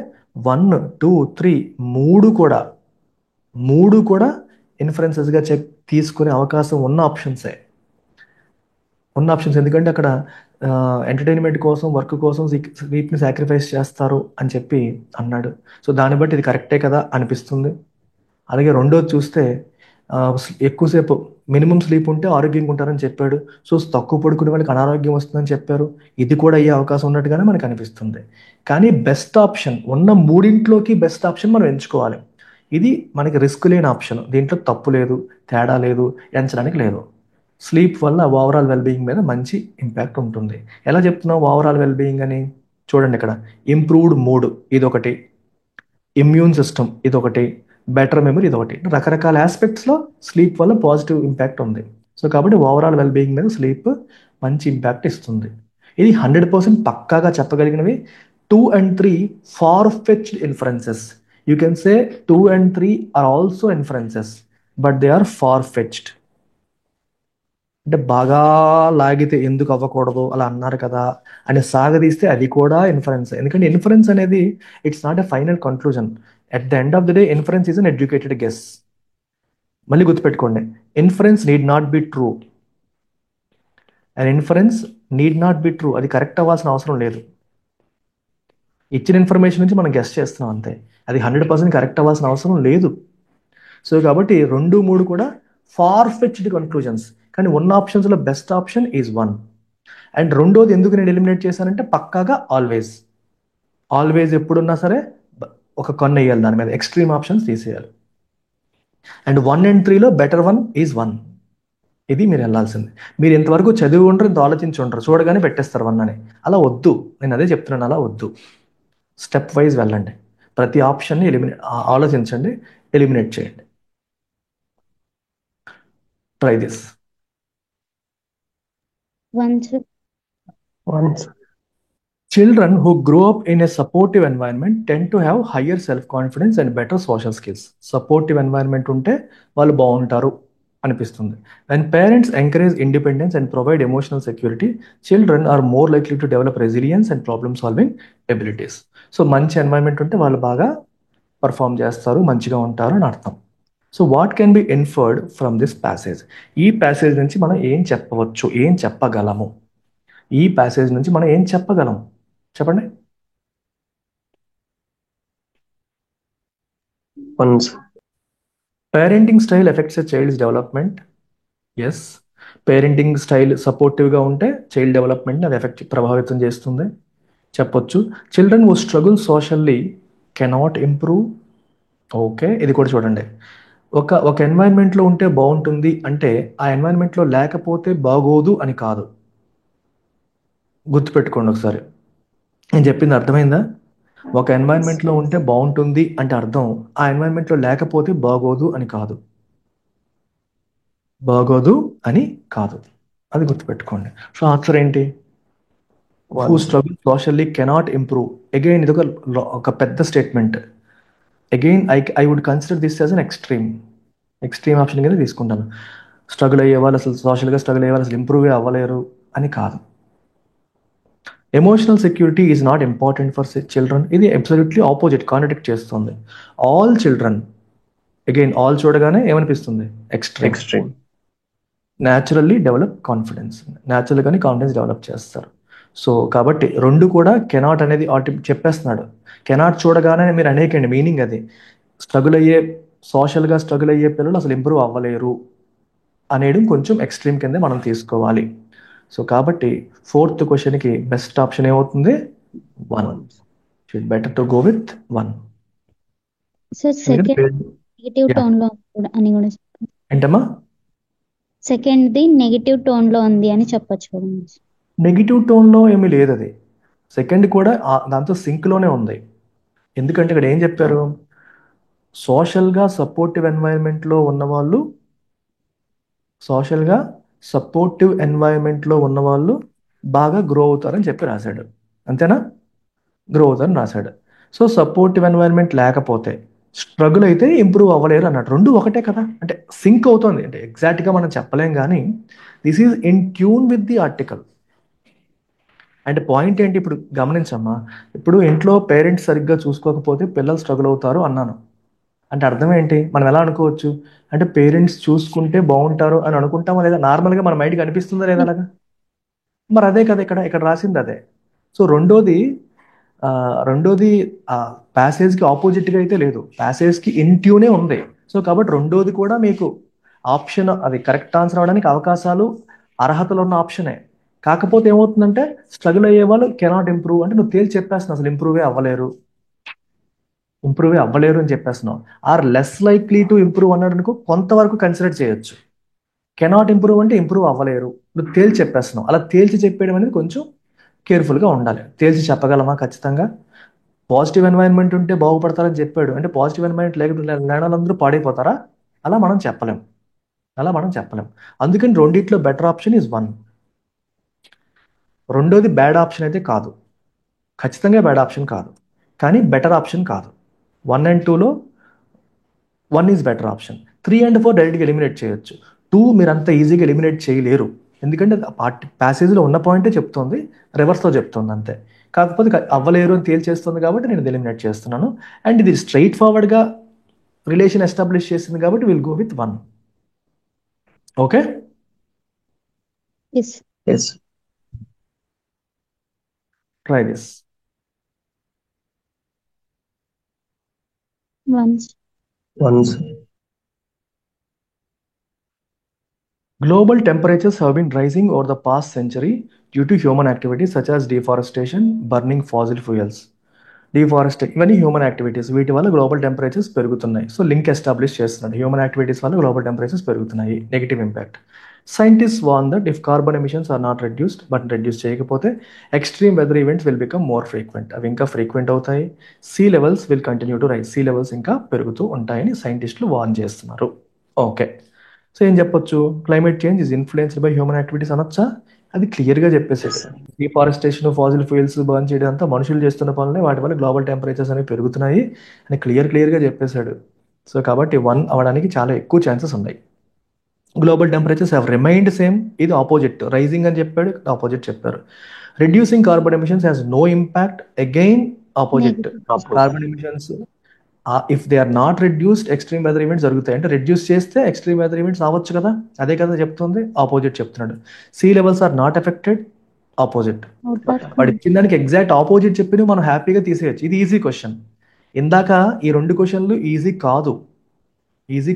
1, 2, 3 మూడు కూడా ఇన్ఫరెన్సెస్గా తీసుకునే అవకాశం ఉన్న ఆప్షన్స్. ఎందుకంటే అక్కడ ఎంటర్టైన్మెంట్ కోసం, వర్క్ కోసం స్లీప్ని సాక్రిఫైస్ చేస్తారు అని చెప్పి అన్నాడు. సో దాన్ని బట్టి ఇది కరెక్టే కదా అనిపిస్తుంది. అలాగే రెండోది చూస్తే ఎక్కువసేపు మినిమం స్లీప్ ఉంటే ఆరోగ్యంగా ఉంటారని చెప్పాడు. సో తక్కువ పడుకునే వాళ్ళకి అనారోగ్యం వస్తుందని చెప్పారు. ఇది కూడా అయ్యే అవకాశం ఉన్నట్టుగానే మనకు అనిపిస్తుంది. కానీ బెస్ట్ ఆప్షన్, ఉన్న మూడింట్లోకి బెస్ట్ ఆప్షన్ మనం ఎంచుకోవాలి. ఇది మనకి రిస్క్ లేని ఆప్షన్. దీంట్లో తప్పు లేదు, తేడా లేదు, ఎంచడానికి లేదు. స్లీప్ వల్ల ఓవరాల్ వెల్బీయింగ్ మీద మంచి ఇంపాక్ట్ ఉంటుంది. ఎలా చెప్తున్నాం ఓవరాల్ వెల్బీయింగ్ అని? చూడండి ఇక్కడ, ఇంప్రూవ్డ్ మూడ్ ఇదొకటి, ఇమ్యూన్ సిస్టమ్ ఇదొకటి, బెటర్ మెమరీ ఇదొకటి. రకరకాల ఆస్పెక్ట్స్లో స్లీప్ వల్ల పాజిటివ్ ఇంపాక్ట్ ఉంది. సో కాబట్టి ఓవరాల్ వెల్బీయింగ్ మీద స్లీప్ మంచి ఇంపాక్ట్ ఇస్తుంది. ఇది 100% పక్కాగా చెప్పగలిగినవి. 2 and 3 far fetched inferences. You can say 2 and 3 are also inferences, but they are far fetched. అంటే బాగా లాగితే ఎందుకు అవ్వకూడదు అలా అన్నారు కదా అని సాగదీస్తే అది కూడా ఇన్ఫరెన్స్. ఎందుకంటే ఇన్ఫరెన్స్ అనేది it's not a final conclusion. At the end of the day inference is an educated guess. మళ్ళీ గుర్తుపెట్టుకోండి, inference need not be true. And inference need not be true, అది కరెక్ట్ అవ్వాల్సిన అవసరం లేదు. ఇచ్చిన ఇన్ఫర్మేషన్ నుంచి మనం గెస్ చేస్తున్నాం అంతే, అది 100% కరెక్ట్ అవ్వాల్సిన అవసరం లేదు. సో కాబట్టి 2, 3 కూడా ఫార్ ఫెచ్డ్ కన్క్లూజన్స్. కానీ ఉన్న ఆప్షన్స్లో బెస్ట్ ఆప్షన్ ఈజ్ 1. అండ్ రెండోది ఎందుకు నేను ఎలిమినేట్ చేశానంటే పక్కాగా ఆల్వేస్ ఎప్పుడున్నా సరే ఒక కన్ను వేయాలి దాని మీద, ఎక్స్ట్రీమ్ ఆప్షన్స్ తీసేయాలి. అండ్ 1 and 3లో బెటర్ 1 ఈజ్ 1. ఇది మీరు వెళ్ళాల్సింది. మీరు ఇంతవరకు చదివి ఉండరు, ఇంత ఆలోచించి ఉండరు, చూడగానే పెట్టేస్తారు 1 అని. అలా వద్దు, నేను అదే చెప్తున్నాను, అలా వద్దు. స్టెప్ వైజ్ వెళ్ళండి. ప్రతి ఆప్షన్ని ఆలోచించండి, ఎలిమినేట్ చేయండి. Try this. Once. Once. Children who grow up in a supportive environment tend to have higher self-confidence and better social skills. Supportive environment ఉంటే వాళ్ళు బాగుంటారు అనిపిస్తుంది. When parents encourage independence and provide emotional security, children are more likely to develop resilience and problem-solving abilities. So మంచి ఎన్వైరన్మెంట్ ఉంటే వాళ్ళు బాగా పర్ఫామ్ చేస్తారు, మంచిగా ఉంటారు అని అర్థం. So what can be inferred from this passage? ఈ ప్యాసేజ్ నుంచి మనం ఏం చెప్పవచ్చు, ఏం చెప్పగలము? ఈ ప్యాసేజ్ నుంచి మనం ఏం చెప్పగలం చెప్పండి. Once. Parenting style effects a child's development. Yes, parenting style సపోర్టివ్గా ఉంటే చైల్డ్ డెవలప్మెంట్ని అది ప్రభావితం చేస్తుంది చెప్పొచ్చు. Children who struggle socially cannot improve. Okay, ఇది కూడా చూడండి. ఒక ఎన్వైరన్మెంట్లో ఉంటే బాగుంటుంది అంటే ఆ ఎన్వైరన్మెంట్లో లేకపోతే బాగోదు అని కాదు. గుర్తుపెట్టుకోండి ఒకసారి, నేను చెప్పింది అర్థమైందా? ఒక ఎన్వైరన్మెంట్లో ఉంటే బాగుంటుంది అంటే అర్థం ఆ ఎన్వైరన్మెంట్లో లేకపోతే బాగోదు అని కాదు. అది గుర్తుపెట్టుకోండి. సో ఆన్సర్ ఏంటి? Who struggle socially cannot improve. Again ఇది ఒక పెద్ద statement. Again I would consider this as an extreme option కింద తీసుకుంటాను. స్ట్రగుల్ అయ్యే వాళ్ళు, అసలు సోషల్గా స్ట్రగుల్ అయ్యే వాళ్ళు అసలు ఇంప్రూవ్ అవ్వలేరు అని కాదు. Emotional security is not important for children. ఇది అబ్సల్యూట్లీ ఆపోజిట్, కాంట్రడిక్ట్ చేస్తుంది. ఆల్ చిల్డ్రన్, అగైన్ ఆల్ చూడగానే ఏమనిపిస్తుంది? ఎక్స్ట్రీమ్. న్యాచురల్లీ డెవలప్ కాన్ఫిడెన్స్, న్యాచురల్గానే కాన్ఫిడెన్స్ డెవలప్ చేస్తారు. సో కాబట్టి రెండు కూడా కెనాట్ అనేది చెప్పేస్తున్నాడు. కెనాట్ చూడగానే మీరు అనేకండి మీనింగ్ అది. సోషల్గా స్ట్రగుల్ అయ్యే పిల్లలు అసలు ఇంప్రూవ్ అవ్వలేరు అనేది కొంచెం ఎక్స్ట్రీమ్ కిందే మనం తీసుకోవాలి. సో కాబట్టి 4th క్వశ్చన్కి బెస్ట్ ఆప్షన్ ఏమవుతుంది? 1. It better to go with 1. Sir second negative tone లో అని కూడా ఏంటమ్మా? సెకండ్ ది నెగిటివ్ టోన్ లో ఉంది అని చెప్పొచ్చు కదా. నెగిటివ్ టోన్లో ఏమీ లేదు, అది సెకండ్ కూడా దాంతో సింక్లోనే ఉంది. ఎందుకంటే ఇక్కడ ఏం చెప్పారు, సోషల్గా సపోర్టివ్ ఎన్వైరన్మెంట్లో ఉన్నవాళ్ళు బాగా గ్రో అవుతారని చెప్పి రాశాడు. అంతేనా? గ్రో అవుతారని రాశాడు. సో సపోర్టివ్ ఎన్వైరన్మెంట్ లేకపోతే స్ట్రగుల్ అయితే ఇంప్రూవ్ అవ్వలేరు అన్నట్టు. రెండు ఒకటే కదా, అంటే సింక్ అవుతుంది. అంటే ఎగ్జాక్ట్గా మనం చెప్పలేం, కానీ this is in tune with the article. అంటే పాయింట్ ఏంటి ఇప్పుడు గమనించమ్మా, ఇప్పుడు ఇంట్లో పేరెంట్స్ సరిగ్గా చూసుకోకపోతే పిల్లలు స్ట్రగుల్ అవుతారు అన్నాను. అంటే అర్థం ఏంటి, మనం ఎలా అనుకోవచ్చు అంటే పేరెంట్స్ చూసుకుంటే బాగుంటారు అని అనుకుంటామా లేదా? నార్మల్గా మన మైండ్కి అనిపిస్తుందా లేదా అలాగా? మరి అదే కదా ఇక్కడ ఇక్కడ రాసింది అదే. సో రెండోది ప్యాసేజ్కి ఆపోజిట్గా అయితే లేదు, ప్యాసేజ్కి ఇన్ ట్యూనే ఉంది. సో కాబట్టి రెండోది కూడా మీకు ఆప్షన్, అది కరెక్ట్ ఆన్సర్ అవడానికి అవకాశాలు అర్హతలు ఉన్న ఆప్షనే. కాకపోతే ఏమవుతుందంటే స్ట్రగుల్ అయ్యే వాళ్ళు కెనాట్ ఇంప్రూవ్, అంటే నువ్వు తేల్చి చెప్పేస్తున్నావు అసలు ఇంప్రూవే అవ్వలేరు అని చెప్పేస్తున్నావు. Or less likely to improve అన్నాడు అనుకో, కొంతవరకు కన్సిడర్ చేయొచ్చు. కెనాట్ ఇంప్రూవ్ అంటే ఇంప్రూవ్ అవ్వలేరు, నువ్వు తేల్చి చెప్పేస్తున్నావు. అలా తేల్చి చెప్పేయడం అనేది కొంచెం కేర్ఫుల్గా ఉండాలి. తేల్చి చెప్పగలమా ఖచ్చితంగా? పాజిటివ్ ఎన్వైరన్మెంట్ ఉంటే బాగుపడతారని చెప్పాడు, అంటే పాజిటివ్ ఎన్వైరన్మెంట్ లేని వాళ్ళందరూ పాడైపోతారా? అలా మనం చెప్పలేం. అందుకని రెండిట్లో బెటర్ ఆప్షన్ ఈజ్ 1. రెండోది బ్యాడ్ ఆప్షన్ అయితే కాదు, ఖచ్చితంగా బ్యాడ్ ఆప్షన్ కాదు, కానీ బెటర్ ఆప్షన్ కాదు. 1 and 2లో 1 ఈజ్ బెటర్ ఆప్షన్. 3 and 4 డైరెక్ట్గా ఎలిమినేట్ చేయొచ్చు. 2 మీరు అంత ఈజీగా ఎలిమినేట్ చేయలేరు, ఎందుకంటే ప్యాసేజ్లో ఉన్న పాయింటే చెప్తుంది, రివర్స్లో చెప్తుంది అంతే. కాకపోతే అవ్వలేరు అని తేల్చేస్తుంది కాబట్టి నేను ఎలిమినేట్ చేస్తున్నాను. అండ్ ఇది స్ట్రైట్ ఫార్వర్డ్గా రిలేషన్ ఎస్టాబ్లిష్ చేసింది కాబట్టి will go with 1. Okay, yes Yes. Try this. Once Once. Global temperatures have been rising over the past century due to human activities such as deforestation, burning fossil fuels. ఇవన్నీ హ్యూమన్ యాక్టివిటీస్, వీటి వల్ల గ్లోబల్ టెంపరేచర్స్ పెరుగుతున్నాయి. సో లింక్ ఎస్టాబ్లిష్ చేస్తున్నాడు, హ్యూమన్ యాక్టివిటీస్ వల్ల గ్లోబల్ టెంపరేచర్స్ పెరుగుతున్నాయి, negative impact. Scientist warn that if carbon emissions are not reduced, but reduce చేయకపోతే extreme weather events will become more frequent, అవి ఇంకా ఫ్రీక్వెంట్ అవుతాయి. Sea levels will continue to rise, sea levels ఇంకా పెరుగుతూ ఉంటాయని సైంటిస్టులు వార్న్ చేస్తున్నారు. ఓకే, సో ఏం చెప్పొచ్చు, climate change is influenced by human activities అనొచ్చా? అది క్లియర్గా చెప్పేసాడు. డిఫారెస్టేషన్, ఫాజిల్ ఫ్యూయల్స్ బర్న్ చేయడం అంతా మనుషులు చేస్తున్న పనులే, వాటి వల్ల గ్లోబల్ టెంపరేచర్స్ అనేవి పెరుగుతున్నాయి అని క్లియర్గా చెప్పేశాడు. సో కాబట్టి 1 అవడానికి చాలా ఎక్కువ ఛాన్సెస్ ఉన్నాయి. Global temperatures have remained same, ఇది ఆపోజిట్, రైజింగ్ అని చెప్పాడు, ఆపోజిట్ చెప్పారు. Reducing carbon emissions has no impact, again opposite. Carbon emissions if they are not reduced extreme weather events జరుగుతాయి, అంటే రెడ్యూస్ చేస్తే ఎక్స్ట్రీమ్ వెదర్ ఈవెంట్స్ అవ్వచ్చు కదా, అదే కదా చెప్తుంది, ఆపోజిట్ చెప్తున్నాడు. Sea levels are not affected, opposite. వాడు ఇచ్చిన దానికి ఎగ్జాక్ట్ ఆపోజిట్ చెప్పి మనం హ్యాపీగా తీసేయచ్చు. ఇది ఈజీ క్వశ్చన్. ఇందాక ఈ 2 క్వశ్చన్లు ఈజీ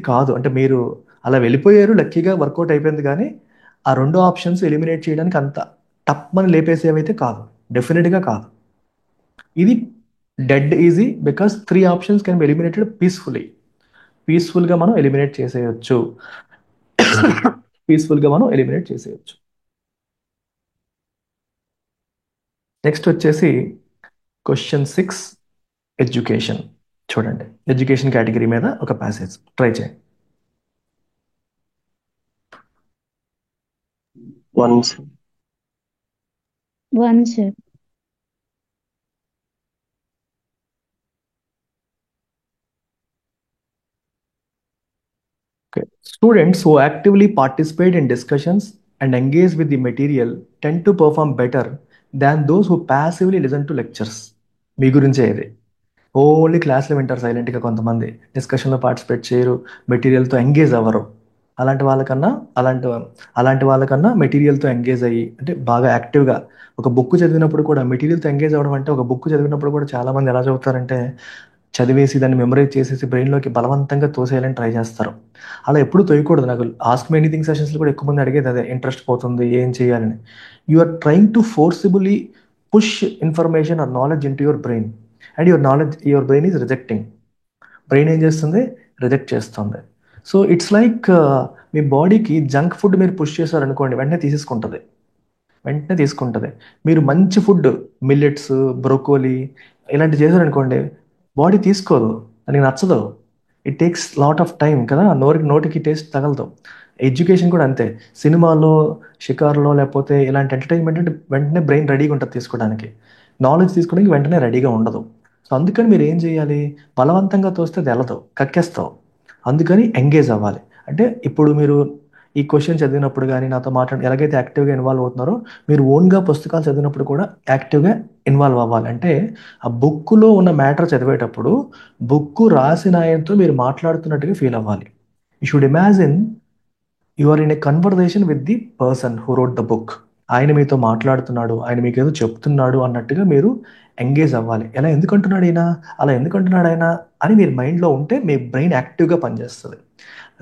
కాదు, అంటే మీరు అలా వెళ్ళిపోయారు, లక్కీగా వర్కౌట్ అయిపోయింది, కానీ ఆ 2 ఆప్షన్స్ ఎలిమినేట్ చేయడానికి అంత టప్ అని లేపేసేవైతే కాదు, డెఫినెట్గా కాదు. ఇది dead easy because 3 options can be eliminated పీస్ఫుల్గా మనం ఎలిమినేట్ చేసేయచ్చు. నెక్స్ట్ వచ్చేసి క్వశ్చన్ 6, ఎడ్యుకేషన్. చూడండి, ఎడ్యుకేషన్ కేటగిరీ మీద ఒక ప్యాసేజ్ ట్రై చేయండి. Once. Once Okay. Students who actively participate in discussions and engage with the material tend to perform better than those who passively listen to lectures. మీ గురించే ఇది. ఓన్లీ క్లాస్లో వింటారు సైలెంట్గా, కొంతమంది డిస్కషన్లో పార్టిసిపేట్ చేయరు, మెటీరియల్తో ఎంగేజ్ అవ్వరు. అలాంటి వాళ్ళకన్నా మెటీరియల్తో ఎంగేజ్ అయ్యి, అంటే బాగా యాక్టివ్గా ఒక బుక్ చదివినప్పుడు కూడా మెటీరియల్తో ఎంగేజ్ అవ్వడం, అంటే ఒక బుక్ చదివినప్పుడు కూడా చాలామంది ఎలా చదువుతారంటే చదివేసి దాన్ని మెమరైజ్ చేసేసి బ్రెయిన్లోకి బలవంతంగా తోసేయాలని ట్రై చేస్తారు. అలా ఎప్పుడు తోయకూడదు. నాకు ఆస్క్ మీ ఎనీథింగ్ సెషన్స్లో కూడా ఎక్కువ మంది అడిగేది అదే, ఇంట్రెస్ట్ పోతుంది, ఏం చేయాలని. You are trying to forcibly push information or knowledge into your brain. And your brain is rejecting. Brain ఏం చేస్తుంది? రిజెక్ట్ చేస్తుంది. సో ఇట్స్ లైక్ మీ బాడీకి జంక్ ఫుడ్ మీరు పుష్ చేశారనుకోండి, వెంటనే తీసుకుంటుంది. మీరు మంచి ఫుడ్, మిల్లెట్స్, బ్రోకోలీ ఇలాంటివి చేశారనుకోండి, బాడీ తీసుకోదు, దానికి నచ్చదు. It takes lot of time కదా, నోటికి టేస్ట్ తగలదు. ఎడ్యుకేషన్ కూడా అంతే. సినిమాలో, షికారులో లేకపోతే ఇలాంటి ఎంటర్టైన్మెంట్ అంటే వెంటనే బ్రెయిన్ రెడీగా ఉంటుంది తీసుకోవడానికి. నాలెడ్జ్ తీసుకోవడానికి వెంటనే రెడీగా ఉండదు. సో అందుకని మీరు ఏం చేయాలి? బలవంతంగా తోస్తే అది వెళ్ళదు, కక్కేస్తావు. అందుకని ఎంగేజ్ అవ్వాలి. అంటే ఇప్పుడు మీరు ఈ క్వశ్చన్ చదివినప్పుడు కానీ నాతో ఎలాగైతే యాక్టివ్గా ఇన్వాల్వ్ అవుతున్నారో, మీరు ఓన్గా పుస్తకాలు చదివినప్పుడు కూడా యాక్టివ్గా ఇన్వాల్వ్ అవ్వాలి. అంటే ఆ బుక్లో ఉన్న మ్యాటర్ చదివేటప్పుడు బుక్ రాసిన ఆయనతో మీరు మాట్లాడుతున్నట్టుగా ఫీల్ అవ్వాలి. You should imagine you are in a conversation with the person who wrote the book. ఆయన మీతో మాట్లాడుతున్నాడు, ఆయన మీకు ఏదో చెప్తున్నాడు అన్నట్టుగా మీరు ఎంగేజ్ అవ్వాలి. అలా ఎందుకంటున్నాడు ఆయన అని మీరు మైండ్లో ఉంటే మీ బ్రెయిన్ యాక్టివ్గా పనిచేస్తుంది.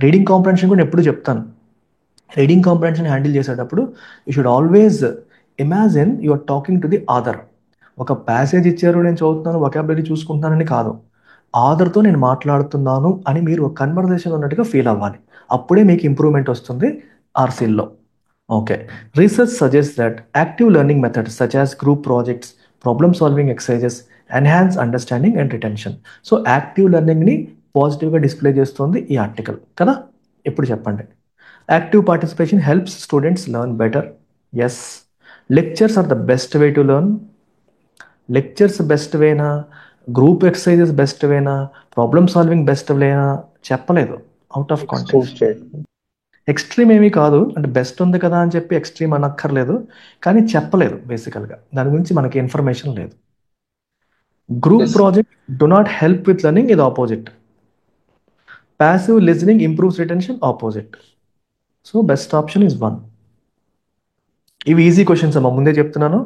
రీడింగ్ కాంప్రహెన్షన్ కూడా ఎప్పుడు చెప్తాను. రీడింగ్ కాంప్రహెన్షన్ హ్యాండిల్ చేసేటప్పుడు you should always imagine you are talking to the author. ఒక ప్యాసేజ్ ఇచ్చారు, నేను చదువుతున్నాను, వొకాబులరీ చూసుకుంటున్నానని కాదు, ఆథర్తో నేను మాట్లాడుతున్నాను అని మీరు ఒక కన్వర్జేషన్ ఉన్నట్టుగా ఫీల్ అవ్వాలి. అప్పుడే మీకు ఇంప్రూవ్మెంట్ వస్తుంది ఆర్సీల్లో. Okay. Research suggest that active learning methods such as group projects, problem solving exercises enhance understanding and retention. So active లెర్నింగ్ని పాజిటివ్గా డిస్ప్లే చేస్తుంది ఈ ఆర్టికల్ కదా. ఇప్పుడు చెప్పండి. Active participation helps students learn better. Yes. Lectures are the best way to learn. Lectures best వేనా, గ్రూప్ ఎక్సర్సైజెస్ బెస్ట్ వేనా, ప్రాబ్లమ్ సాల్వింగ్ బెస్ట్ వేనా చెప్పలేదు. Out of context. ఎక్స్ట్రీమ్ ఏమీ కాదు, అంటే బెస్ట్ ఉంది కదా అని చెప్పి ఎక్స్ట్రీమ్ అనక్కర్లేదు, కానీ చెప్పలేదు. బేసికల్గా దాని గురించి మనకి ఇన్ఫర్మేషన్ లేదు. Group project do not help with learning, ఇది opposite. Passive listening improves retention, opposite. So best option is 1. ఇవి ఈజీ క్వశ్చన్స్ అమ్మా, ముందే చెప్తున్నాను.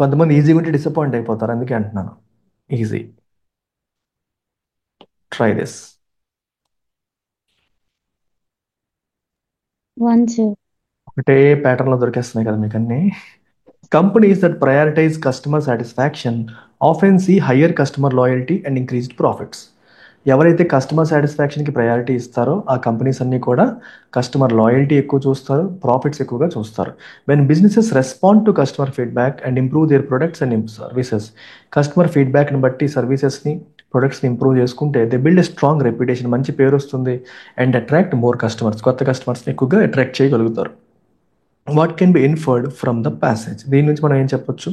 కొంతమంది ఈజీగా ఉంటే డిసప్పాయింట్ అయిపోతారు, అందుకే అంటున్నాను ఈజీ. Try this. 1 sir. ఒకటే ప్యాటర్న్లో దొరికేస్తున్నాయి కదా మీకు అన్ని. Companies that prioritize customer satisfaction often see higher customer loyalty and increased profits. ఎవరైతే కస్టమర్ సాటిస్ఫాక్షన్కి ప్రయారిటీ ఇస్తారో ఆ కంపెనీస్ అన్నీ కూడా కస్టమర్ లాయల్టీ ఎక్కువ చూస్తారు, ప్రాఫిట్స్ ఎక్కువగా చూస్తారు. When businesses respond to customer feedback and improve their products and services, customer ఫీడ్బ్యాక్ని బట్టి సర్వీసెస్ని, ప్రొడక్ట్స్ని ఇంప్రూవ్ చేసుకుంటే they build a strong reputation, మంచి పేరు వస్తుంది. అండ్ అట్రాక్ట్ మోర్ కస్టమర్స్, కొత్త కస్టమర్స్ని ఎక్కువగా అట్రాక్ట్ చేయగలుగుతారు. What can be inferred from the passage? దీని నుంచి మనం ఏం చెప్పొచ్చు?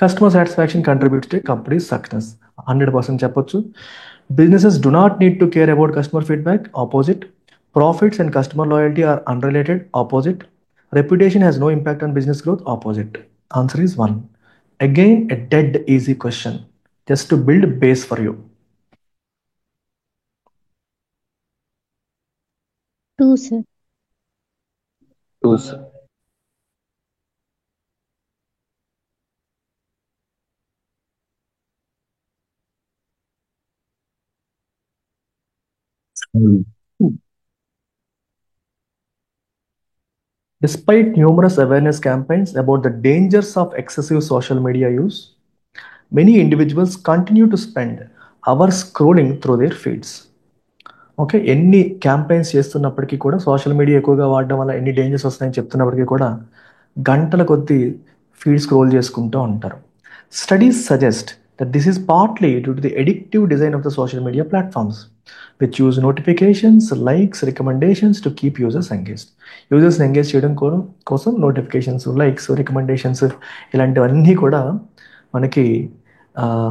Customer satisfaction contributes to company success, 100% చెప్పొచ్చు. Businesses do not need to care about customer feedback, opposite. Profits and customer loyalty are unrelated, opposite. Reputation has no impact on business growth, opposite. Answer is 1. Again, a dead easy question, just to build base for you. 2 sir. 2 sir. Despite numerous awareness campaigns about the dangers of excessive social media use, many individuals continue to spend hours scrolling through their feeds. Okay, ఎన్ని క్యాంపెయిన్స్ చేస్తున్నప్పటికీ కూడా, సోషల్ మీడియా ఎక్కువగా వాడడం వల్ల ఎన్ని డేంజర్స్ వస్తాయని చెప్తున్నప్పటికీ కూడా గంటల కొద్దీ ఫీడ్ స్క్రోల్ చేసుకుంటూ ఉంటారు. Studies suggest that this is partly due to the addictive design of the social media platforms which use notifications, likes, recommendations to keep users engaged. యూజర్స్ని ఎంగేజ్ చేయడం కోసం నోటిఫికేషన్స్, లైక్స్, రికమెండేషన్స్ ఇలాంటివన్నీ కూడా మనకి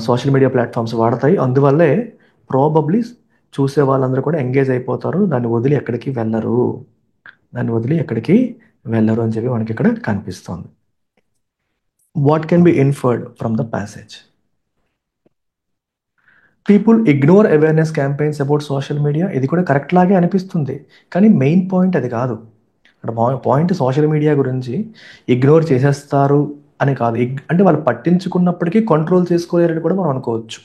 సోషల్ మీడియా ప్లాట్ఫామ్స్ వాడతాయి. అందువల్లే ప్రాబబ్లీ చూసే వాళ్ళందరూ కూడా ఎంగేజ్ అయిపోతారు, దాన్ని వదిలి ఎక్కడికి వెళ్ళరు అని చెప్పి మనకి ఇక్కడ కనిపిస్తుంది. What can be inferred from the passage? People ignore awareness campaigns about social media. ఇది కూడా కరెక్ట్ లాగే అనిపిస్తుంది, కానీ మెయిన్ పాయింట్ అది కాదు. ఇక్కడ పాయింట్ సోషల్ మీడియా గురించి ఇగ్నోర్ చేసేస్తారు అని కాదు, అంటే వాళ్ళు పట్టించుకున్నప్పటికీ కంట్రోల్ చేసుకోలేరని కూడా మనం అనుకోవచ్చు.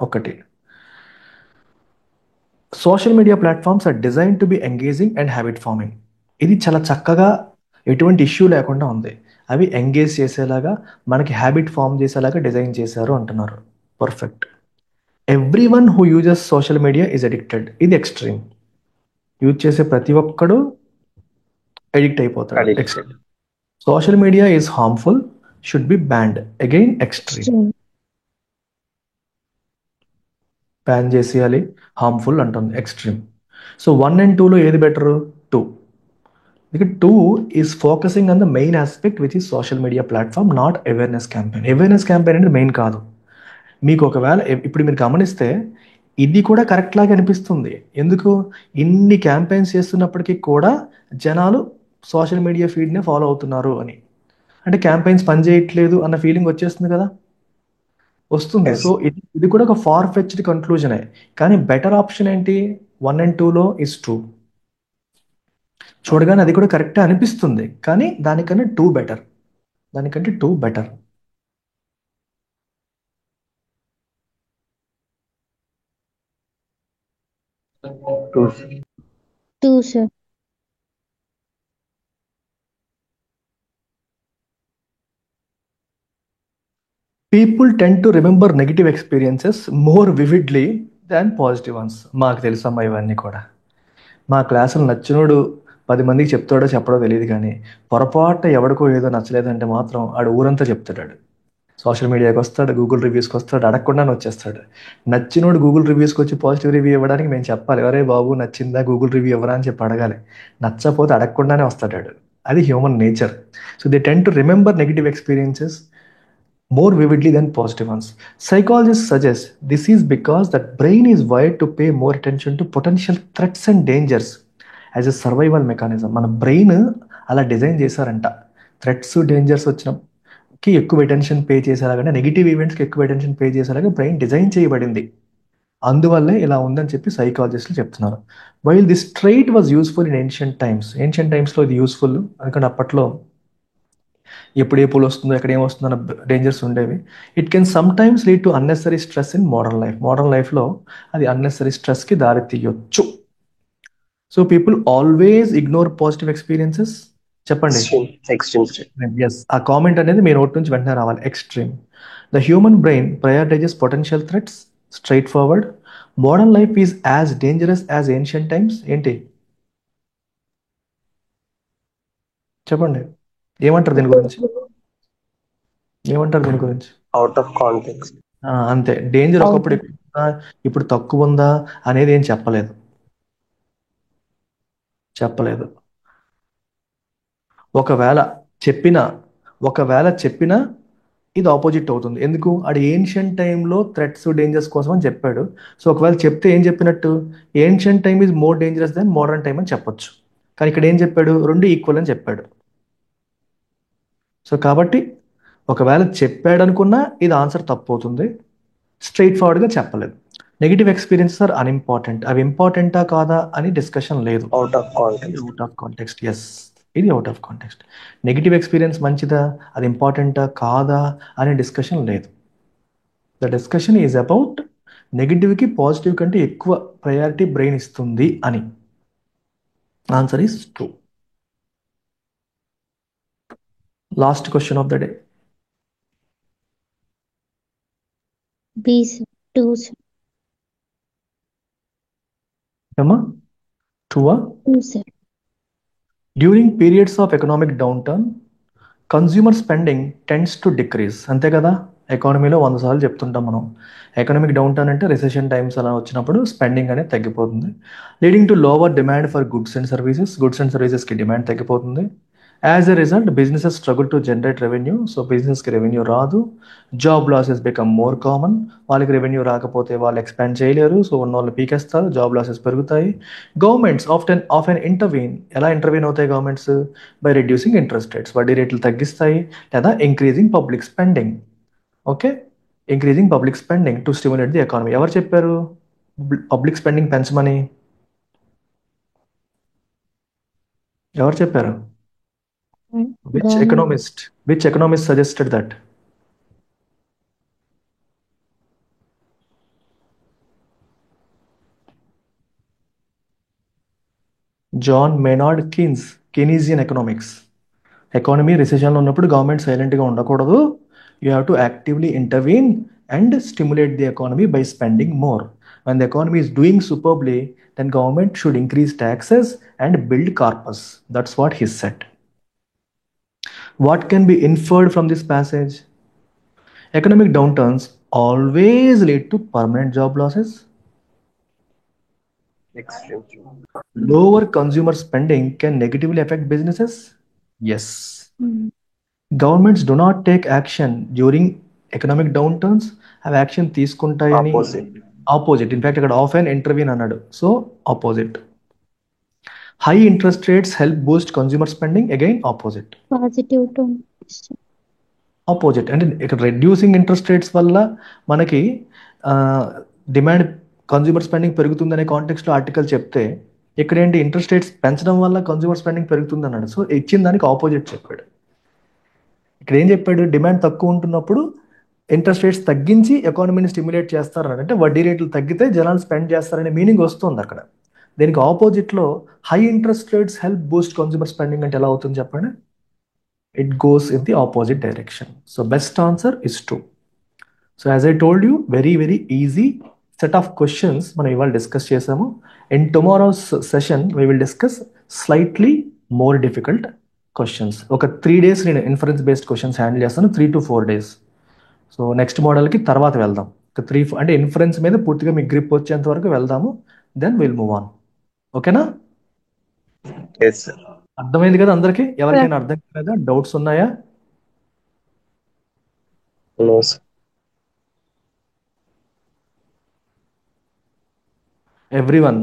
ఒకటి, social media platforms are design to be engaging and habit forming. ఇది చాలా చక్కగా ఎటువంటి ఇష్యూ లేకుండా ఉంది. అవి ఎంగేజ్ చేసేలాగా, మనకి హ్యాబిట్ ఫామ్ చేసేలాగా డిజైన్ చేశారు అంటున్నారు. Perfect. Every one who uses social media is addicted. ఇది ఎక్స్ట్రీమ్. యూజ్ చేసే ప్రతి ఒక్కడు ఎడిక్ట్ అయిపోతాడు. Addicted. Extreme. Social media is harmful, should be banned. Again extreme. Extreme. Ban చేసేయాలి, హార్మ్ఫుల్ అంటుంది. ఎక్స్ట్రీమ్. సో 1 and 2లో ఏది better? 2. because 2 is focusing on the main aspect which is social media platform, not awareness campaign. Awareness campaign అనేది మెయిన్ కాదు. మీకు ఒకవేళ ఇప్పుడు మీరు గమనిస్తే ఇది కూడా కరెక్ట్ లాగా అనిపిస్తుంది. ఎందుకు? ఇన్ని క్యాంపెయిన్స్ చేస్తున్నప్పటికీ కూడా జనాలు సోషల్ మీడియా ఫీడ్నే ఫాలో అవుతున్నారు అని. అంటే క్యాంపెయిన్స్ పనిచేయట్లేదు అన్న ఫీలింగ్ వచ్చేస్తుంది కదా, వస్తుంది. Yes. సో ఇది కూడా ఒక ఫార్ ఫెచ్డ్ కన్క్లూజనే. కానీ బెటర్ ఆప్షన్ ఏంటి? 1 and 2లో ఇస్ 2. చూడగానే అది కూడా కరెక్టే అనిపిస్తుంది, కానీ దానికన్నా 2 బెటర్. దానికంటే 2 better. Two. 2, sir. People tend to remember negative experiences more vividly than positive once. మాకు తెలుసమ్మా ఇవన్నీ కూడా. మా క్లాసులు నచ్చినోడు 10 మందికి చెప్తాడో చెప్పడో తెలియదు, కానీ పొరపాటు ఎవడికో ఏదో నచ్చలేదంటే మాత్రం ఆడు ఊరంతా చెప్తాడు. సోషల్ మీడియాకి వస్తాడు, గూగుల్ రివ్యూస్కి వస్తాడు, అడగకుండానే వచ్చేస్తాడు. నచ్చినోడు గూగుల్ రివ్యూస్కి వచ్చి పాజిటివ్ రివ్యూ ఇవ్వడానికి మేము చెప్పాలి, అరే బాబు నచ్చిందా గూగుల్ రివ్యూ ఇవ్వరా అని చెప్పి అడగాలి. నచ్చపోతే అడగకుండానే వస్తాడు. అది human nature. So they tend to remember negative experiences more vividly than positive ones. Psychologists suggest this is because the brain is wired to pay more attention to potential threats and dangers as a survival mechanism. మన బ్రెయిన్ అలా డిజైన్ చేశారంట. థ్రెట్స్, డేంజర్స్ వచ్చినకి ఎక్కువ అటెన్షన్ పే చేసేలాగా, నెగిటివ్ ఈవెంట్స్కి ఎక్కువ అటెన్షన్ పే చేసేలాగా బ్రెయిన్ డిజైన్ చేయబడింది. అందువల్లే ఇలా ఉందని చెప్పి సైకాలజిస్టులు చెప్తున్నారు. While this trait was useful in ancient times. Ancient టైమ్స్లో ఇది యూస్ఫుల్, ఎందుకంటే అప్పట్లో ఎప్పుడు ఏ పూలు వస్తుందో ఎక్కడ ఏమొస్తుందో అన్న డేంజర్స్ ఉండేవి. It can some times lead to unnecessary stress in modern life. Modern లైఫ్లో అది అన్నెసరీ స్ట్రెస్కి దారి తీయొచ్చు. So people always ignore positive experiences. చెప్పండి. Extreme. ఎస్, ఆ కామెంట్ అనేది మీ నోట్ నుంచి వెంటనే రావాలి. Extreme. The human brain ప్రయారిటైజెస్ potential threats, straight forward. Modern life is as dangerous as ancient times. ఏంటి చెప్పండి, ఏమంటారు దీని గురించి? ఏమంటారు దీని గురించి? Out of context. అంతే. డేంజర్ ఒకప్పుడు ఎక్కువ ఉందా, ఇప్పుడు తక్కువ ఉందా అనేది ఏం చెప్పలేదు. ఒకవేళ చెప్పినా ఇది ఆపోజిట్ అవుతుంది. ఎందుకు? అది ఏన్షియంట్ టైంలో థ్రెట్స్, డేంజర్స్ కోసం అని చెప్పాడు. సో ఒకవేళ చెప్తే ఏం చెప్పినట్టు? Ancient time is more dangerous than modern time అని చెప్పొచ్చు. కానీ ఇక్కడ ఏం చెప్పాడు? రెండు ఈక్వల్ అని చెప్పాడు. సో కాబట్టి ఒకవేళ చెప్పాడు అనుకున్నా ఇది ఆన్సర్ తప్పు అవుతుంది. స్ట్రైట్ ఫార్వర్డ్గా చెప్పలేదు. Negative experiences are unimportant. అవి ఇంపార్టెంటా కాదా అని డిస్కషన్ లేదు. Out of context. Out of context. Yes, ఇది out of context. Negative experience మంచిదా, అది ఇంపార్టెంటా కాదా అనే డిస్కషన్ లేదు. ద డిస్కషన్ ఈజ్ అబౌట్ నెగిటివ్కి పాజిటివ్ కంటే ఎక్కువ ప్రయారిటీ బ్రెయిన్ ఇస్తుంది అని. Answer is true. Last question of the day. B, sir. 2, sir. ఏమా? 2ఆ? 2, sir. During periods of economic downturn consumer spending tends to decrease. అంతే కదా, ఎకానమీలో 100 సార్లు చెప్తుంటాం మనం. ఎకనామిక్ డౌన్ టర్న్ అంటే రిసెషన్ టైమ్స్ అలా వచ్చినప్పుడు స్పెండింగ్ అనేది తగ్గిపోతుంది. Leading to lower demand for goods and services. Goods and సర్వీసెస్కి డిమాండ్ తగ్గిపోతుంది. As a result businesses struggle to generate revenue. So బిజినెస్కి రెవెన్యూ రాదు. Job losses become more common. వాళ్ళకి రెవెన్యూ రాకపోతే వాళ్ళు ఎక్స్పాండ్ చేయలేరు. సో ఉన్న వాళ్ళు పీకేస్తారు, జాబ్ లాసెస్ పెరుగుతాయి. Governments often intervene. ఎలా ఇంటర్వీన్ అవుతాయి governments? By reducing interest rates. వడ్డీ రేట్లు తగ్గిస్తాయి, లేదా increasing public spending. Okay, increasing public spending to stimulate the economy. ఎవరు చెప్పారు పబ్లిక్ స్పెండింగ్ పెంచమని? ఎవరు చెప్పారు? Which Government. Economist suggested that? John Maynard Keynes, Keynesian economics. Economy రిసెషన్లో ఉన్నప్పుడు గవర్నమెంట్ సైలెంట్గా ఉండకూడదు. You have to actively intervene and stimulate the economy by spending more. When the economy is doing superbly, then government should increase taxes and build corpus. That's what he said. What can be inferred from this passage? Economic downturns always lead to permanent job losses. Extreme. Lower consumer spending can negatively affect businesses. Yes. Governments do not take action during economic downturns. Have action తీసుకుంటాయని opposite. In fact, ఇక్కడ often intervene అన్నాడు. So opposite. High interest rates help boost consumer spending. Again, opposite. Positive tone. Opposite అంటే ఇక్కడ రెడ్యూసింగ్ ఇంట్రెస్ట్ రేట్స్ వల్ల మనకి డిమాండ్ కన్జ్యూమర్ స్పెండింగ్ పెరుగుతుందనే కాంటెక్స్లో ఆర్టికల్ చెప్తే, ఇక్కడ ఏంటి ఇంట్రెస్ట్ రేట్స్ పెంచడం వల్ల కన్జ్యూమర్ స్పెండింగ్ పెరుగుతుంది అన్నాడు. సో ఇచ్చిన దానికి ఆపోజిట్ చెప్పాడు. ఇక్కడ ఏం చెప్పాడు? డిమాండ్ తక్కువ ఉంటున్నప్పుడు ఇంట్రెస్ట్ రేట్స్ తగ్గించి ఎకానమీని స్టిమ్యులేట్ చేస్తారన్నాడు. అంటే వడ్డీ రేట్లు తగ్గితే జనాలు స్పెండ్ చేస్తారనే మీనింగ్ వస్తుంది అక్కడ. దీనికి ఆపోజిట్లో high interest rates help Boost consumer spending అంటే ఎలా అవుతుంది చెప్పండి? It goes in the opposite direction. So best answer is true. So as I told you, very easy set of questions మనం ఇవాళ డిస్కస్ చేసాము. In tomorrow's session we will discuss slightly more difficult questions. ఒక 3 days నేను ఇన్ఫరెన్స్ బేస్డ్ క్వశ్చన్స్ హ్యాండిల్ చేస్తాను, 3 to 4 days. సో నెక్స్ట్ మోడల్కి తర్వాత వెళ్దాం. ఒక 3 అంటే ఇన్ఫరెన్స్ మీద పూర్తిగా మీకు గ్రిప్ వచ్చేంత వరకు వెళ్దాము. Then will move on. ఓకేనా? Yes, sir. అర్థమైంది కదా అందరికి? ఎవరికైనా అర్థం కాలేదా? డౌట్స్ ఉన్నాయా? No, sir. Everyone,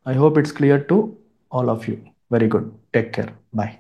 I hope it's clear to all of you. Very good. Take care. Bye.